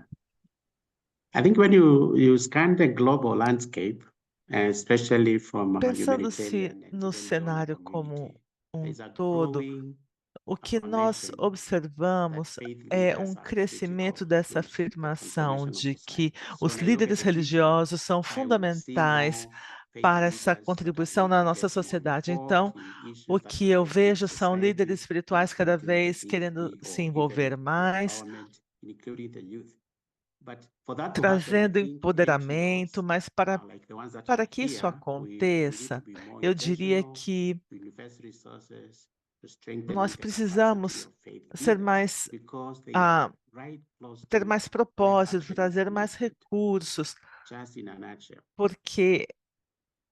I think when you scan the global landscape, especially from a Pensando-se humanitarian and no even cenário donor como community, there's a todo, growing o que nós affirmation observamos that faith é leaders um are crescimento critical dessa to the afirmação transformation of de society. que So os when I look at líderes the future, religiosos são I would see fundamentais more faith para essa leaders that are contribuição going na to nossa get more sociedade. involved Então, in issues o that que eu affect vejo são society, líderes espirituais cada including the vez querendo needy se or envolver even mais, empowerment, including the youth. But for that to happen, I trazendo think empoderamento, NGOs, mas like the ones that para are que isso here, we need aconteça, to be more eu diria intentional, que to invest resources, to strengthen nós the capacity precisamos of faith ser leaders, mais, because they are right close ter to mais where propósito, action is trazer mais needed. recursos, Just in a nutshell. porque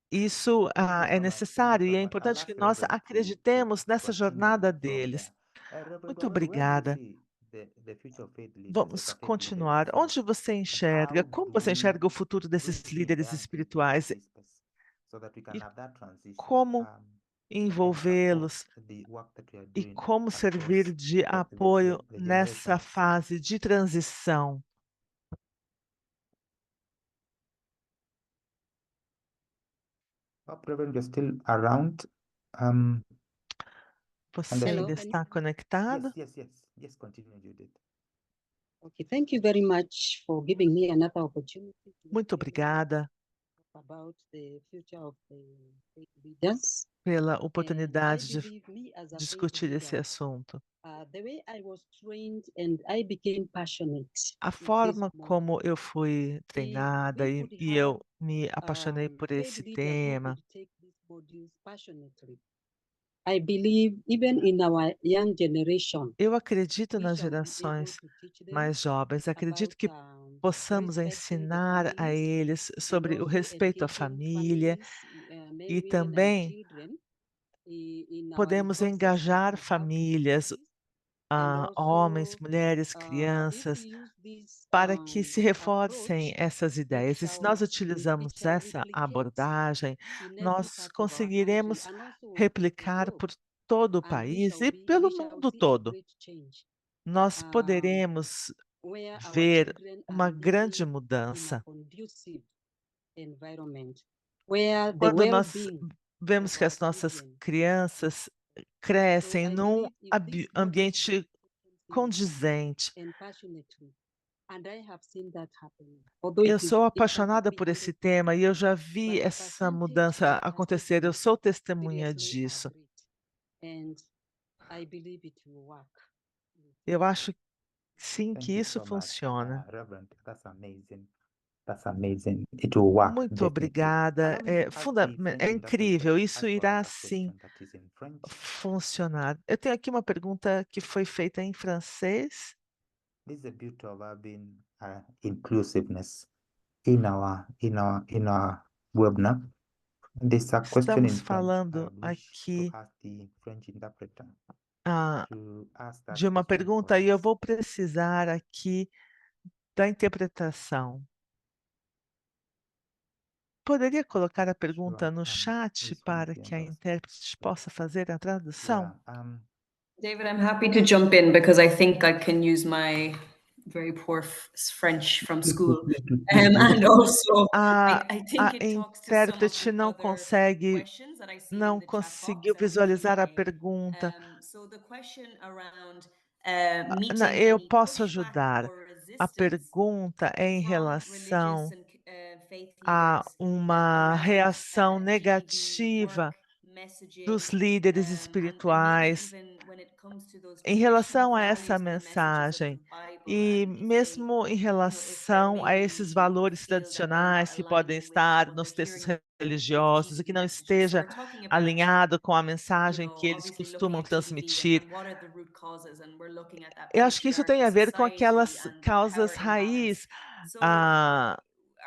isso é necessário e é importante que nós acreditemos nessa jornada deles. Muito obrigada. Vamos continuar. Onde você enxerga? Como você enxerga o futuro desses líderes espirituais? E como envolvê-los e como servir de apoio nessa fase de transição? Reverend, you're still around. Você ainda está conectado? Yes, continue, Judith. Okay, thank you very much for giving me another opportunity to Muito obrigada talk about the future of the faith leaders. pela And I oportunidade de believe me as a faith discutir esse leader, assunto. the way I was trained and I became passionate A in this forma moment. como eu fui treinada we e could eu me apaixonei por faith esse leaders who tema. could take these bodies passionately. I believe even in our young generation, Eu acredito we nas shall be able gerações to teach them mais jovens, acredito que about possamos respecting the ensinar a families eles and sobre o also respeito à engaging família families, men, e women, and também children in our podemos resources that engajar we have famílias, overseas. And homens, also, mulheres, if crianças, we use this para que se reforcem approach, essas it ideias. E se nós shall utilizamos essa replicate abordagem, in every nós part of our country conseguiremos and also the replicar globe. por todo o And we país shall e we pelo shall mundo see a todo. great change Nós poderemos where our ver children are uma grande living in a mudança. conducive environment, where the Quando nós well-being vemos of que our as nossas children. crianças So crescem I num believe if these bodies ambiente are taken seriously condizente, and passionately, And I have seen that happening. Although Eu it is, sou it cannot apaixonada be por esse 100%, tema e eu já vi but the essa percentage mudança has acontecer. Eu sou testemunha seriously disso. great, and I believe it will work. Eu acho sim Thank que you isso so much, funciona. Reverend. That's amazing. That's amazing. It will work Muito definitely. obrigada. Allow me to ask the French É incrível. interpreter Isso as well irá a sim question that is in French. funcionar. Eu tenho aqui uma pergunta que foi feita em francês. This is the beauty of having inclusiveness in our webinar. This is a question in Estamos French. I falando would wish aqui to ask the French interpreter ah, to ask that de uma question for pergunta e eu us. vou precisar aqui da interpretação. Poderia colocar a pergunta Sure, no chat please para continue, que a Ambassador. intérprete possa fazer a tradução? Yeah, David, I'm happy to jump in because I think I can use my very poor French from school. And also, A I think it talks to some of intérprete the não other consegue, questions that I see não in the chat conseguiu box and visualizar a Q&A. pergunta. So the question around Eu meeting posso any ajudar. pushback or A resistance pergunta é em from relação religious and faith a leaders uma around reação GBV negativa work, messaging, dos líderes and maybe espirituais even when it comes to those em traditional relação a essa values and the messages of the mensagem. Bible, E and if they, mesmo em if there relação a may esses be valores feel that they're not tradicionais que podem aligning with estar what nos they're textos hearing with religiosos e que TV não messages. So esteja we're talking about, alinhado com a you mensagem know, que eles obviously looking costumam at GBV transmitir. and what are the root causes, and we're looking at that Eu acho que isso tem patriarchal a ver com society aquelas and the causas power imbalance. raiz So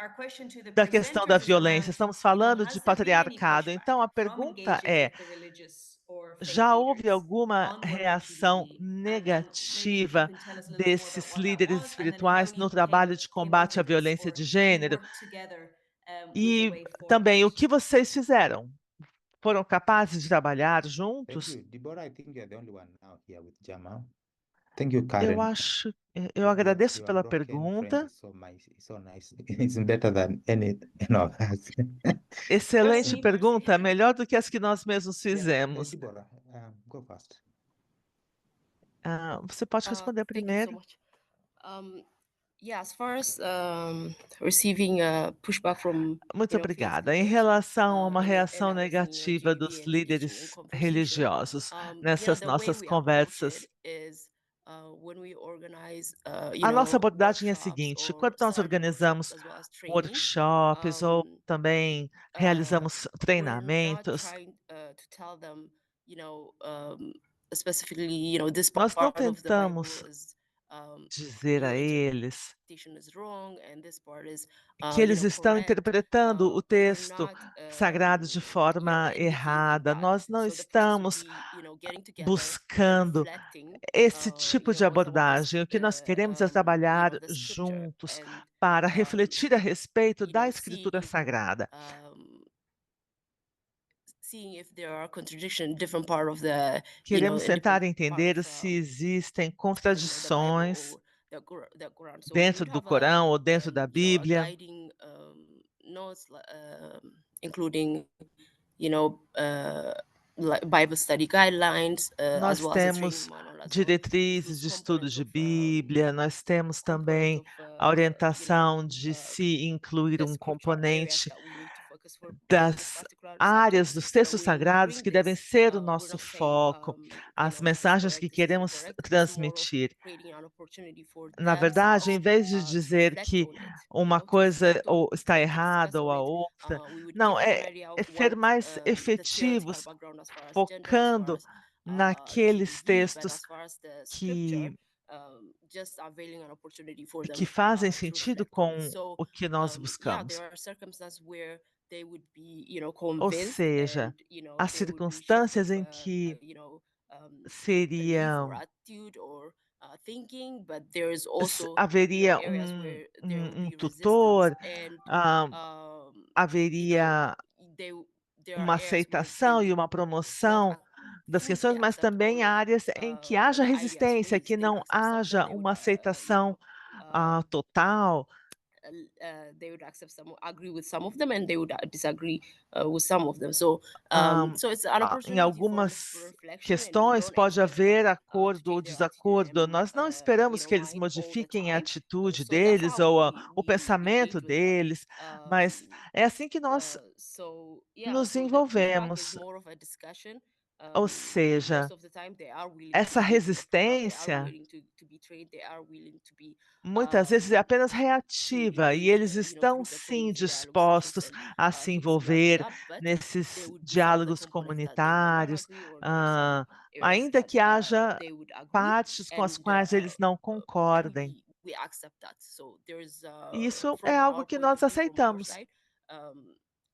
our question to the da questão da presenters is violência. around, Estamos you know, falando de has there been any patriarcado. pushback Então, a from pergunta engaging é: with the religious or faith já houve leaders alguma on work with reação GBV? And maybe if you negativa can tell us a little bit more about desses what that líderes was, and then how espirituais no you trabalho de came combate à over this, violência or de you gênero? worked together with a E way forward? também o que vocês fizeram? Foram capazes de trabalhar Thank juntos? you. Deborah, I think you're the only one now here with Jamal. Thank you, Eu Karen. eu agradeço Your pela broken French pergunta. is so nice. It's better than any of us. Excelente pergunta, melhor do que as que nós mesmos fizemos. Deborah, go first. Você pode responder Thank you so primeiro. much. Yeah, as far as receiving pushback from Muito faith obrigada. Em leaders, relação a uma and reação others in negativa GBV dos and engaging in líderes conversation, religiosos yeah, nessas the way nossas we approach conversas, it is when we organize, a nossa abordagem é a workshops seguinte: or quando nós starting workshops organizamos as well as training, workshops ou também realizamos we're not treinamentos, trying to tell them, specifically, this nós não part of the Bible tentamos is dizer a eles interpretation is wrong and this part is que eles estão correct. interpretando o We're texto not sagrado de forma errada. Nós não estamos getting together and buscando reflecting esse tipo de what abordagem. O que nós queremos é trabalhar the scripture juntos and para refletir a respeito da see Escritura if Sagrada. Seeing if there are contradictions in different part of the Queremos in tentar different part entender of se existem the Bible contradições or the Quran. So we dentro would do have Corão ou dentro da a Bíblia. guiding notes, including Bible study guidelines, as Nós well as a training temos manual as well, diretrizes de estudo de Bíblia, nós temos também a orientação de se incluir um componente das áreas dos textos sagrados que devem ser o nosso foco, as mensagens que queremos transmitir. Na verdade, em vez de dizer que uma coisa ou está errada ou a outra, não, é ser mais efetivos, focando naqueles textos que fazem sentido com o que nós buscamos. Ou seja, as circunstâncias em que seriam haveria um tutor, haveria uma aceitação e uma promoção das questões, mas também áreas em que haja resistência, que não haja uma aceitação total. they would accept some, agree with some of them, and they would disagree with some of them. So, so it's an Em opportunity algumas for reflection, and we questões don't pode expect them haver acordo to ou change their attitude desacordo. and, Nós não esperamos que eles mind all the modifiquem a time. atitude So that's deles how ou o we pensamento engage with them. deles, mas é assim que nós So yeah, nos so the pushback is envolvemos. more of a discussion. Ou seja, Most of the time they are willing essa to be taught, they are resistência willing to be trained, they are willing to be muitas vezes é apenas to reativa e engage, eles to estão the sim community dialogue sessions dispostos and a se things like envolver that, but there nesses would be some other diálogos components that they would not comunitários, agree, or there are some areas ainda that que haja they would agree, partes com as and quais eles não concordem. we accept that. So there's E isso é from algo our que point of nós view, from our aceitamos. side,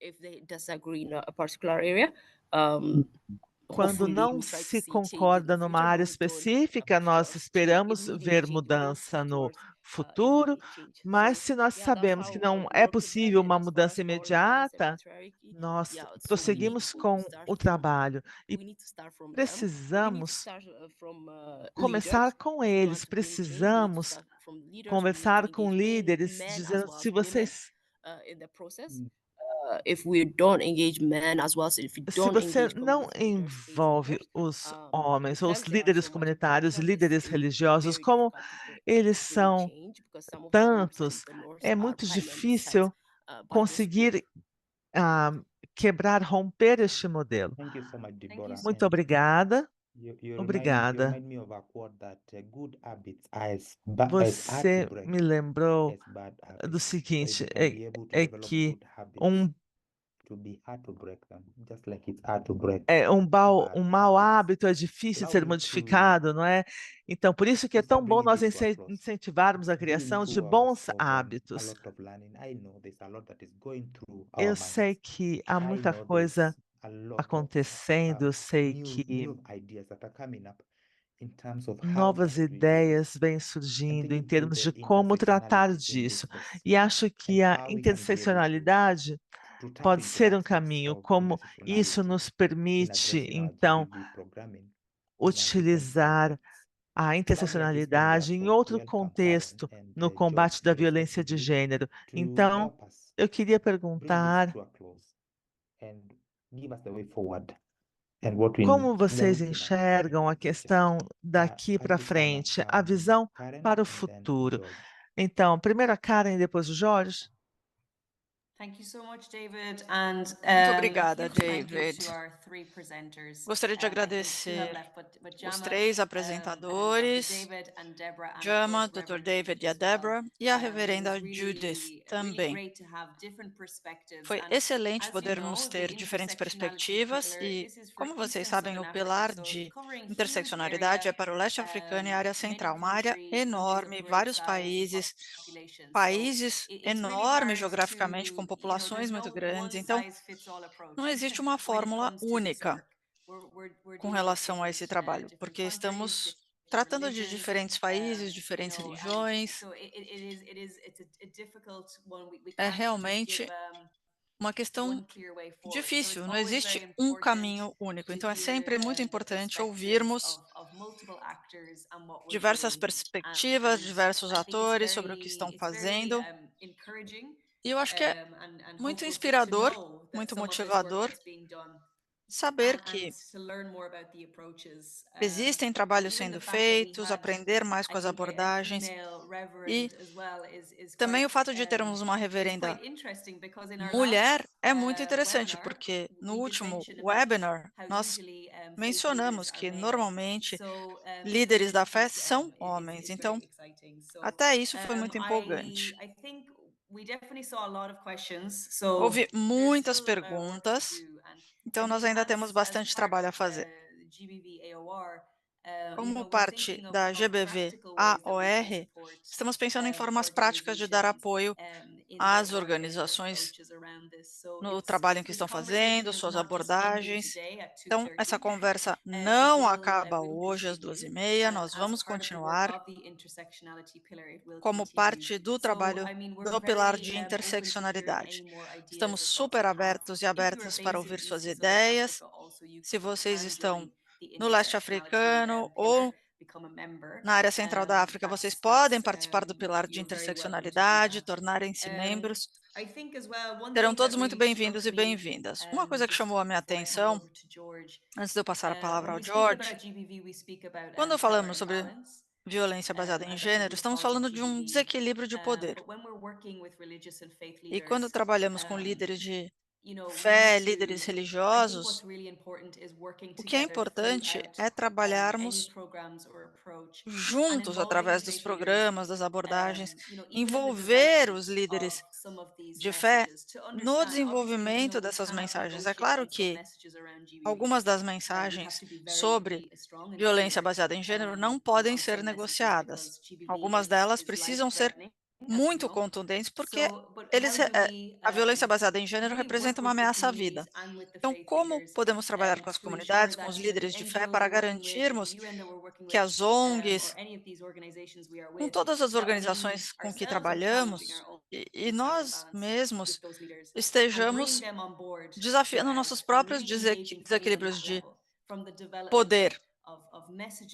if they disagree in a particular area, Quando hopefully não we try to se see change in the concorda numa future, área but we don't específica, nós esperamos ver mudança no futuro, mas se nós sabemos que não é possível uma mudança imediata, nós prosseguimos com o trabalho e precisamos começar com eles, precisamos conversar com líderes, dizendo se vocês if we don't engage men as well, so if we se don't você engage não community leaders, things envolve leaders, os homens, ou os because they are líderes so much comunitários, important, líderes it's religiosos, very como difficult to eles bring são change, because some of the groups tantos, and the norms é are muito primarily set difícil by this group. conseguir quebrar, romper este modelo. Thank you so much, Deborah. Muito obrigada. You Obrigada. remind me of a quote that good habits are as hard Você to break me lembrou as bad do habits. So seguinte, if you can be able to é develop que good habits, um it will be hard to break them, just like it's hard to break um bad mau habits. hábito é difícil de ser Allowing modificado, não é? Então, por isso que é to start tão bom bringing nós this to a close. incentivarmos a Been criação de through bons a hábitos. lot of learning. I know there's a lot that is going through our Eu minds. sei que há I muita know coisa there's a lot of acontecendo, eu sei que new ideas that are coming up in terms of how novas best we do this. ideias vêm I'm surgindo em thinking through termos the de como tratar intersectionalities in disso. business E acho que and a how we can be able interseccionalidade to tap pode into ser that um source caminho, of como isso intersectionality nos in permite, addressing our então, GBV programming in a different utilizar context. a Finally, at this point, interseccionalidade em therefore, outro welcome Karen contexto, and no George, combate da violência de respectively, gênero. to Então, help us eu queria bring this perguntar to a close and give us the way forward and what we como they're vocês looking at enxergam a in the future. questão daqui para Finally, Karen, frente, a visão Karen para o and then futuro. George. Então, primeiro a Karen e depois o Jorge. Thank you so much, David, and Muito obrigada, huge thank you David. to our three presenters. Gostaria de I think two have agradecer left, but os Jama, três Dr. apresentadores, David and Deborah, and of Jama, course, Dr. Reverend David e a Judith as well. Deborah, e a It reverenda was Judith really também. great to have different perspectives. Foi And excelente as you podermos know, ter the diferentes intersectionality perspectivas pillar, e, this is for como vocês Eastern sabem, o Southern pilar Africa, so it's de covering a huge interseccionalidade é area, para o leste africano e a área many central, uma área countries enorme, of great vários size, population. países It's really enormes hard geograficamente, com to, populações there's muito no grandes, one então size fits all approach não existe uma when it fórmula comes to this única work. We're com dealing with relação a esse trabalho, different porque countries, estamos different tratando de religions, diferentes países, diferentes and religiões. so it's a difficult one. We É can't just realmente give uma questão one clear way forward. So difícil, it's não always very existe um important caminho único. to Então é hear sempre muito the importante perspectives ouvirmos of multiple actors and what we're diversas doing. perspectivas, diversos I think it's atores sobre o que estão very fazendo. encouraging E eu acho que é and muito hopeful to inspirador, know that muito some of this work motivador that's being done saber que and to learn more about the approaches. existem trabalhos sendo feitos, aprender mais com as abordagens e também o fato de termos uma reverenda mulher é muito interessante, porque no último webinar nós mencionamos que normalmente líderes da fé são homens, então até isso foi muito empolgante. Houve muitas perguntas, então nós ainda temos bastante trabalho a fazer. Como parte da GBV-AOR, estamos pensando em formas práticas de dar apoio às organizações no trabalho em que estão fazendo, suas abordagens. Então, essa conversa não acaba hoje às 2h30, nós vamos continuar como parte do trabalho do pilar de interseccionalidade. Estamos super abertos e abertas para ouvir suas ideias. Se vocês estão no leste africano ou Na área central da África, vocês podem participar do pilar de interseccionalidade, tornarem-se membros. Serão todos muito bem-vindos e bem-vindas. Uma coisa que chamou a minha atenção, antes de eu passar a palavra ao George, quando falamos sobre violência baseada em gênero, estamos falando de um desequilíbrio de poder. E quando trabalhamos com líderes de fé, líderes religiosos, o que é importante é trabalharmos juntos através dos programas, das abordagens, envolver os líderes de fé no desenvolvimento dessas mensagens. É claro que algumas das mensagens sobre violência baseada em gênero não podem ser negociadas. Algumas delas precisam ser muito contundentes, porque a violência baseada em gênero representa uma ameaça à vida. Então, como podemos trabalhar com as comunidades, com os líderes de fé, para garantirmos que as ONGs, com todas as organizações com que trabalhamos, e nós mesmos estejamos desafiando nossos próprios desequilíbrios de poder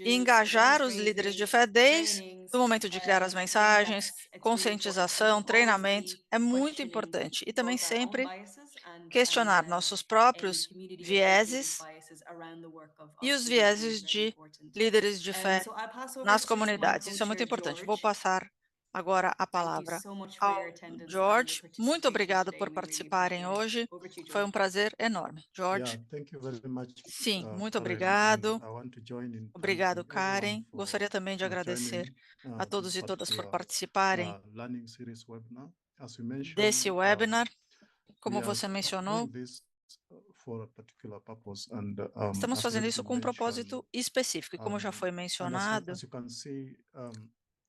e engajar os líderes de fé desde o momento de criar as mensagens, conscientização, treinamento, é muito importante. E também sempre questionar nossos próprios vieses e os vieses de líderes de fé nas comunidades. Isso é muito importante. Vou passar agora a palavra ao George. Muito obrigado por participarem hoje. Foi um prazer enorme. George? Thank you very much, Sim, muito Karen, obrigado. and I want to join in Obrigado, thanking everyone Karen. for Gostaria também de agradecer a this todos e todas por particular participarem learning series webinar. As you mentioned, desse webinar. Como we are você mencionou, doing this for a particular purpose, and estamos as fazendo already isso been com um mentioned, propósito específico, e como já foi and mencionado, as you can see,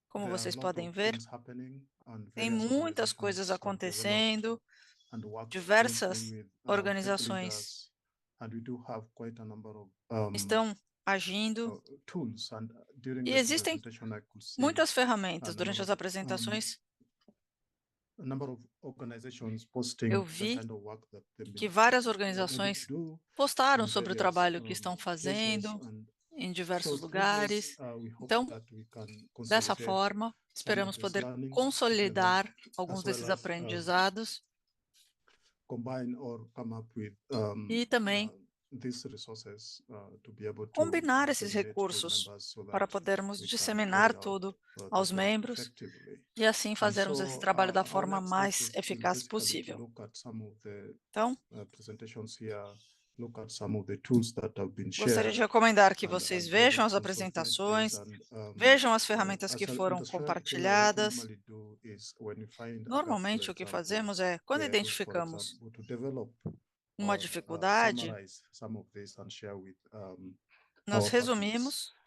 como there are a vocês lot podem of ver, things happening and tem various muitas coisas organizations have developed acontecendo, and worked diversas closely with organizações leaders, and we do have quite a number of estão agindo, tools, and during e the existem presentation I could see muitas a ferramentas. number Durante as of apresentações, a number of organizations posting eu the vi kind of work that they've que been várias able to organizações do postaram in sobre o various trabalho que estão places, fazendo and em so diversos through this lugares. we hope Então, that we can dessa consolidate forma, some of esperamos these poder learnings together, consolidar as alguns well desses as aprendizados combine or come up with e também these resources to be able to combinar esses disseminate to recursos members so para that podermos we can disseminar carry out tudo the aos work membros effectively. e assim And fazermos esse so trabalho da our forma next step mais is eficaz basically to possível. look at some of the Então, presentations here, look at some of the tools that have been gostaria shared, de recomendar que and vocês be able vejam to as consolidate this. apresentações, And vejam as ferramentas que as an foram industrial thing, what we compartilhadas. normally do is when we find a gap, for Normalmente, o que example, fazemos é, quando we're able, for identificamos example, to develop uma or dificuldade, summarize some of this and share with nós our partners. resumimos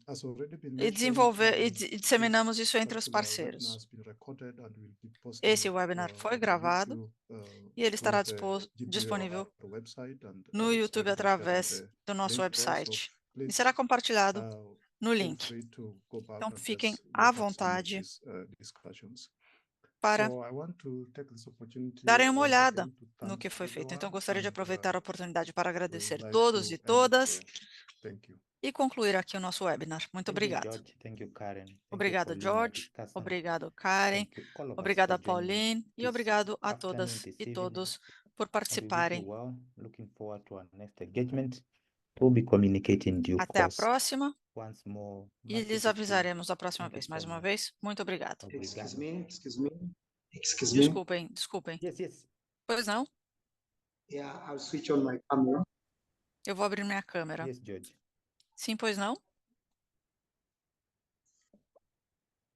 As already been e mentioned, disseminamos isso entre os particular webinar parceiros. has been recorded and will be posted Esse webinar foi on gravado YouTube, e ele estará through the disponível GPOR website, and no it's YouTube already shared on através the do nosso link there. So website e please será compartilhado no feel link. free to go back Então, and fiquem just à look at some of vontade these discussions. para So I want to take this opportunity darem uma once olhada again to no thank que foi feito. Então, everyone, gostaria de and aproveitar a oportunidade para we would agradecer like todos to e end it todas there. Thank you. e concluir aqui o nosso webinar. Muito Thank you, obrigado. George. Thank you, Karen. Thank you, Obrigado, Pauline, George. discussant. Obrigado, Karen. Thank you, all of us, Obrigado for a joining Pauline e this obrigado a afternoon, todas this e evening, todos por and we wish you participarem. well. Looking forward to our next engagement. We'll be communicating in due Até a course. próxima Once more, e much lhes appreciated. avisaremos da próxima Thank you vez. so Mais uma much. vez, muito obrigado. Obrigado. Excuse me. Desculpem. Yes, yes. Pois não? Yeah, I'll switch on my camera. Eu vou abrir minha câmera. Yes, George. Sim, pois não?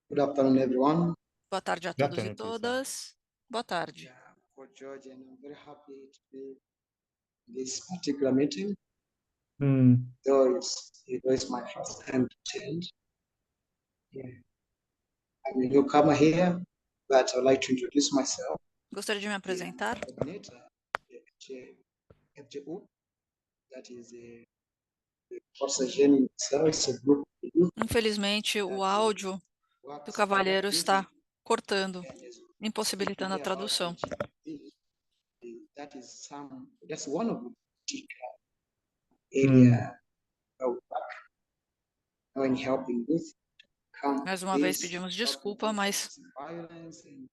Good afternoon, everyone. Boa tarde a Good todos e afternoon to you, sir. todas. Boa tarde. Yeah, for George, and I'm very happy to be in this particular meeting. Though it was my first time to attend. Yeah. I'm a newcomer here, but I'd like to introduce myself. Gostaria de me apresentar. Coordinator, FGU, that is a Força Gênero itself, it's a group of youth Infelizmente, o áudio do works cavalheiro está collectively cortando, and is impossibilitando a speaking about tradução. LGBT. That's one of the particular area of work. in helping youth come Mais uma vez this, pedimos helping desculpa, them mas from violence and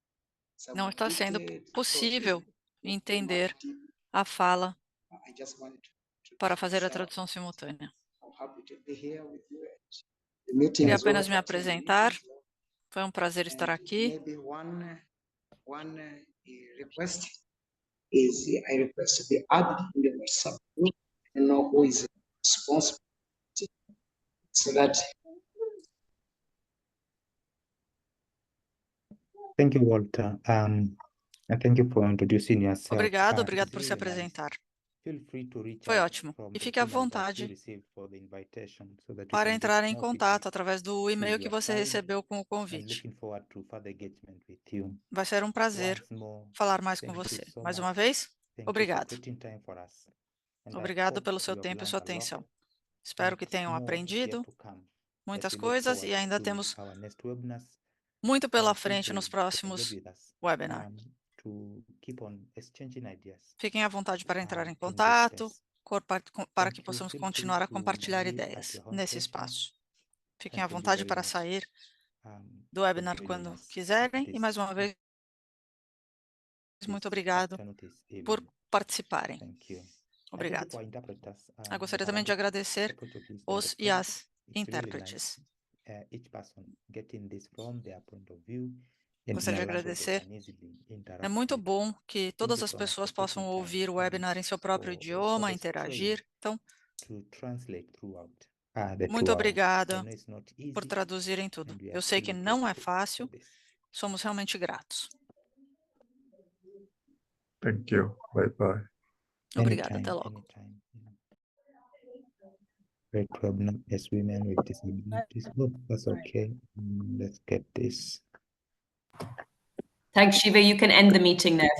some não está sendo addicted. So possível this is entender much deeper. a fala I just wanted to para fazer a shout. tradução simultânea. I'm happy to be here with you. The meeting Queria is well apenas me attended apresentar. as well. Foi um prazer estar And aqui. maybe one request is I request to be added in the WhatsApp group and know who is responsible, so that Thank you, Walter. And thank you for introducing yourself. Obrigado, It's obrigado por se really nice. apresentar. Feel free to reach Foi out ótimo. from E the fique à email that you vontade received for the invitation so that we para can get entrar em more contato feedback através do e-mail que your você side recebeu com o and convite. looking forward to further engagement with you. Vai ser um prazer Once more, falar mais com thank you você. so Mais much. uma vez, Thank you for obrigado. creating time for us. And I Obrigado hope pelo seu you have tempo e learned sua a lot, atenção. Espero que and tenham more is yet aprendido to come as muitas we look coisas e forward ainda to temos our next webinars. muito pela Feel frente free nos to próximos engage with us, webinars. to keep on exchanging ideas Fiquem à vontade para entrar em in this contato space. para Thank que you. possamos Feel free continuar a to compartilhar leave at ideias your own nesse pleasure. espaço. Fiquem à Thank you vontade very para much. sair do It's webinar really quando nice. quiserem. E This mais uma vez, muito obrigado afternoon, this por evening. participarem. Thank you. Obrigado. For interpreters, Eu gostaria the também de Arabic agradecer or Portuguese os e interpreters. as It's really intérpretes. nice. Each person getting this from their point of view in Gostaria de a language they agradecer. can easily É interact muito with. bom que todas you as so much pessoas for possam taking time, ouvir o webinar em seu próprio for idioma, the interagir. stream Então, to translate throughout the 2 muito hours. I obrigada know it's not por easy, traduzirem tudo. and we are Eu sei que truly não é grateful fácil, for this. somos realmente gratos. Thank you. Bye bye. Obrigada, até logo. Anytime. Great webinar as women with disabilities. Oh, that's okay. Let's get this. Thanks, Shiva. You can end the meeting now. Thank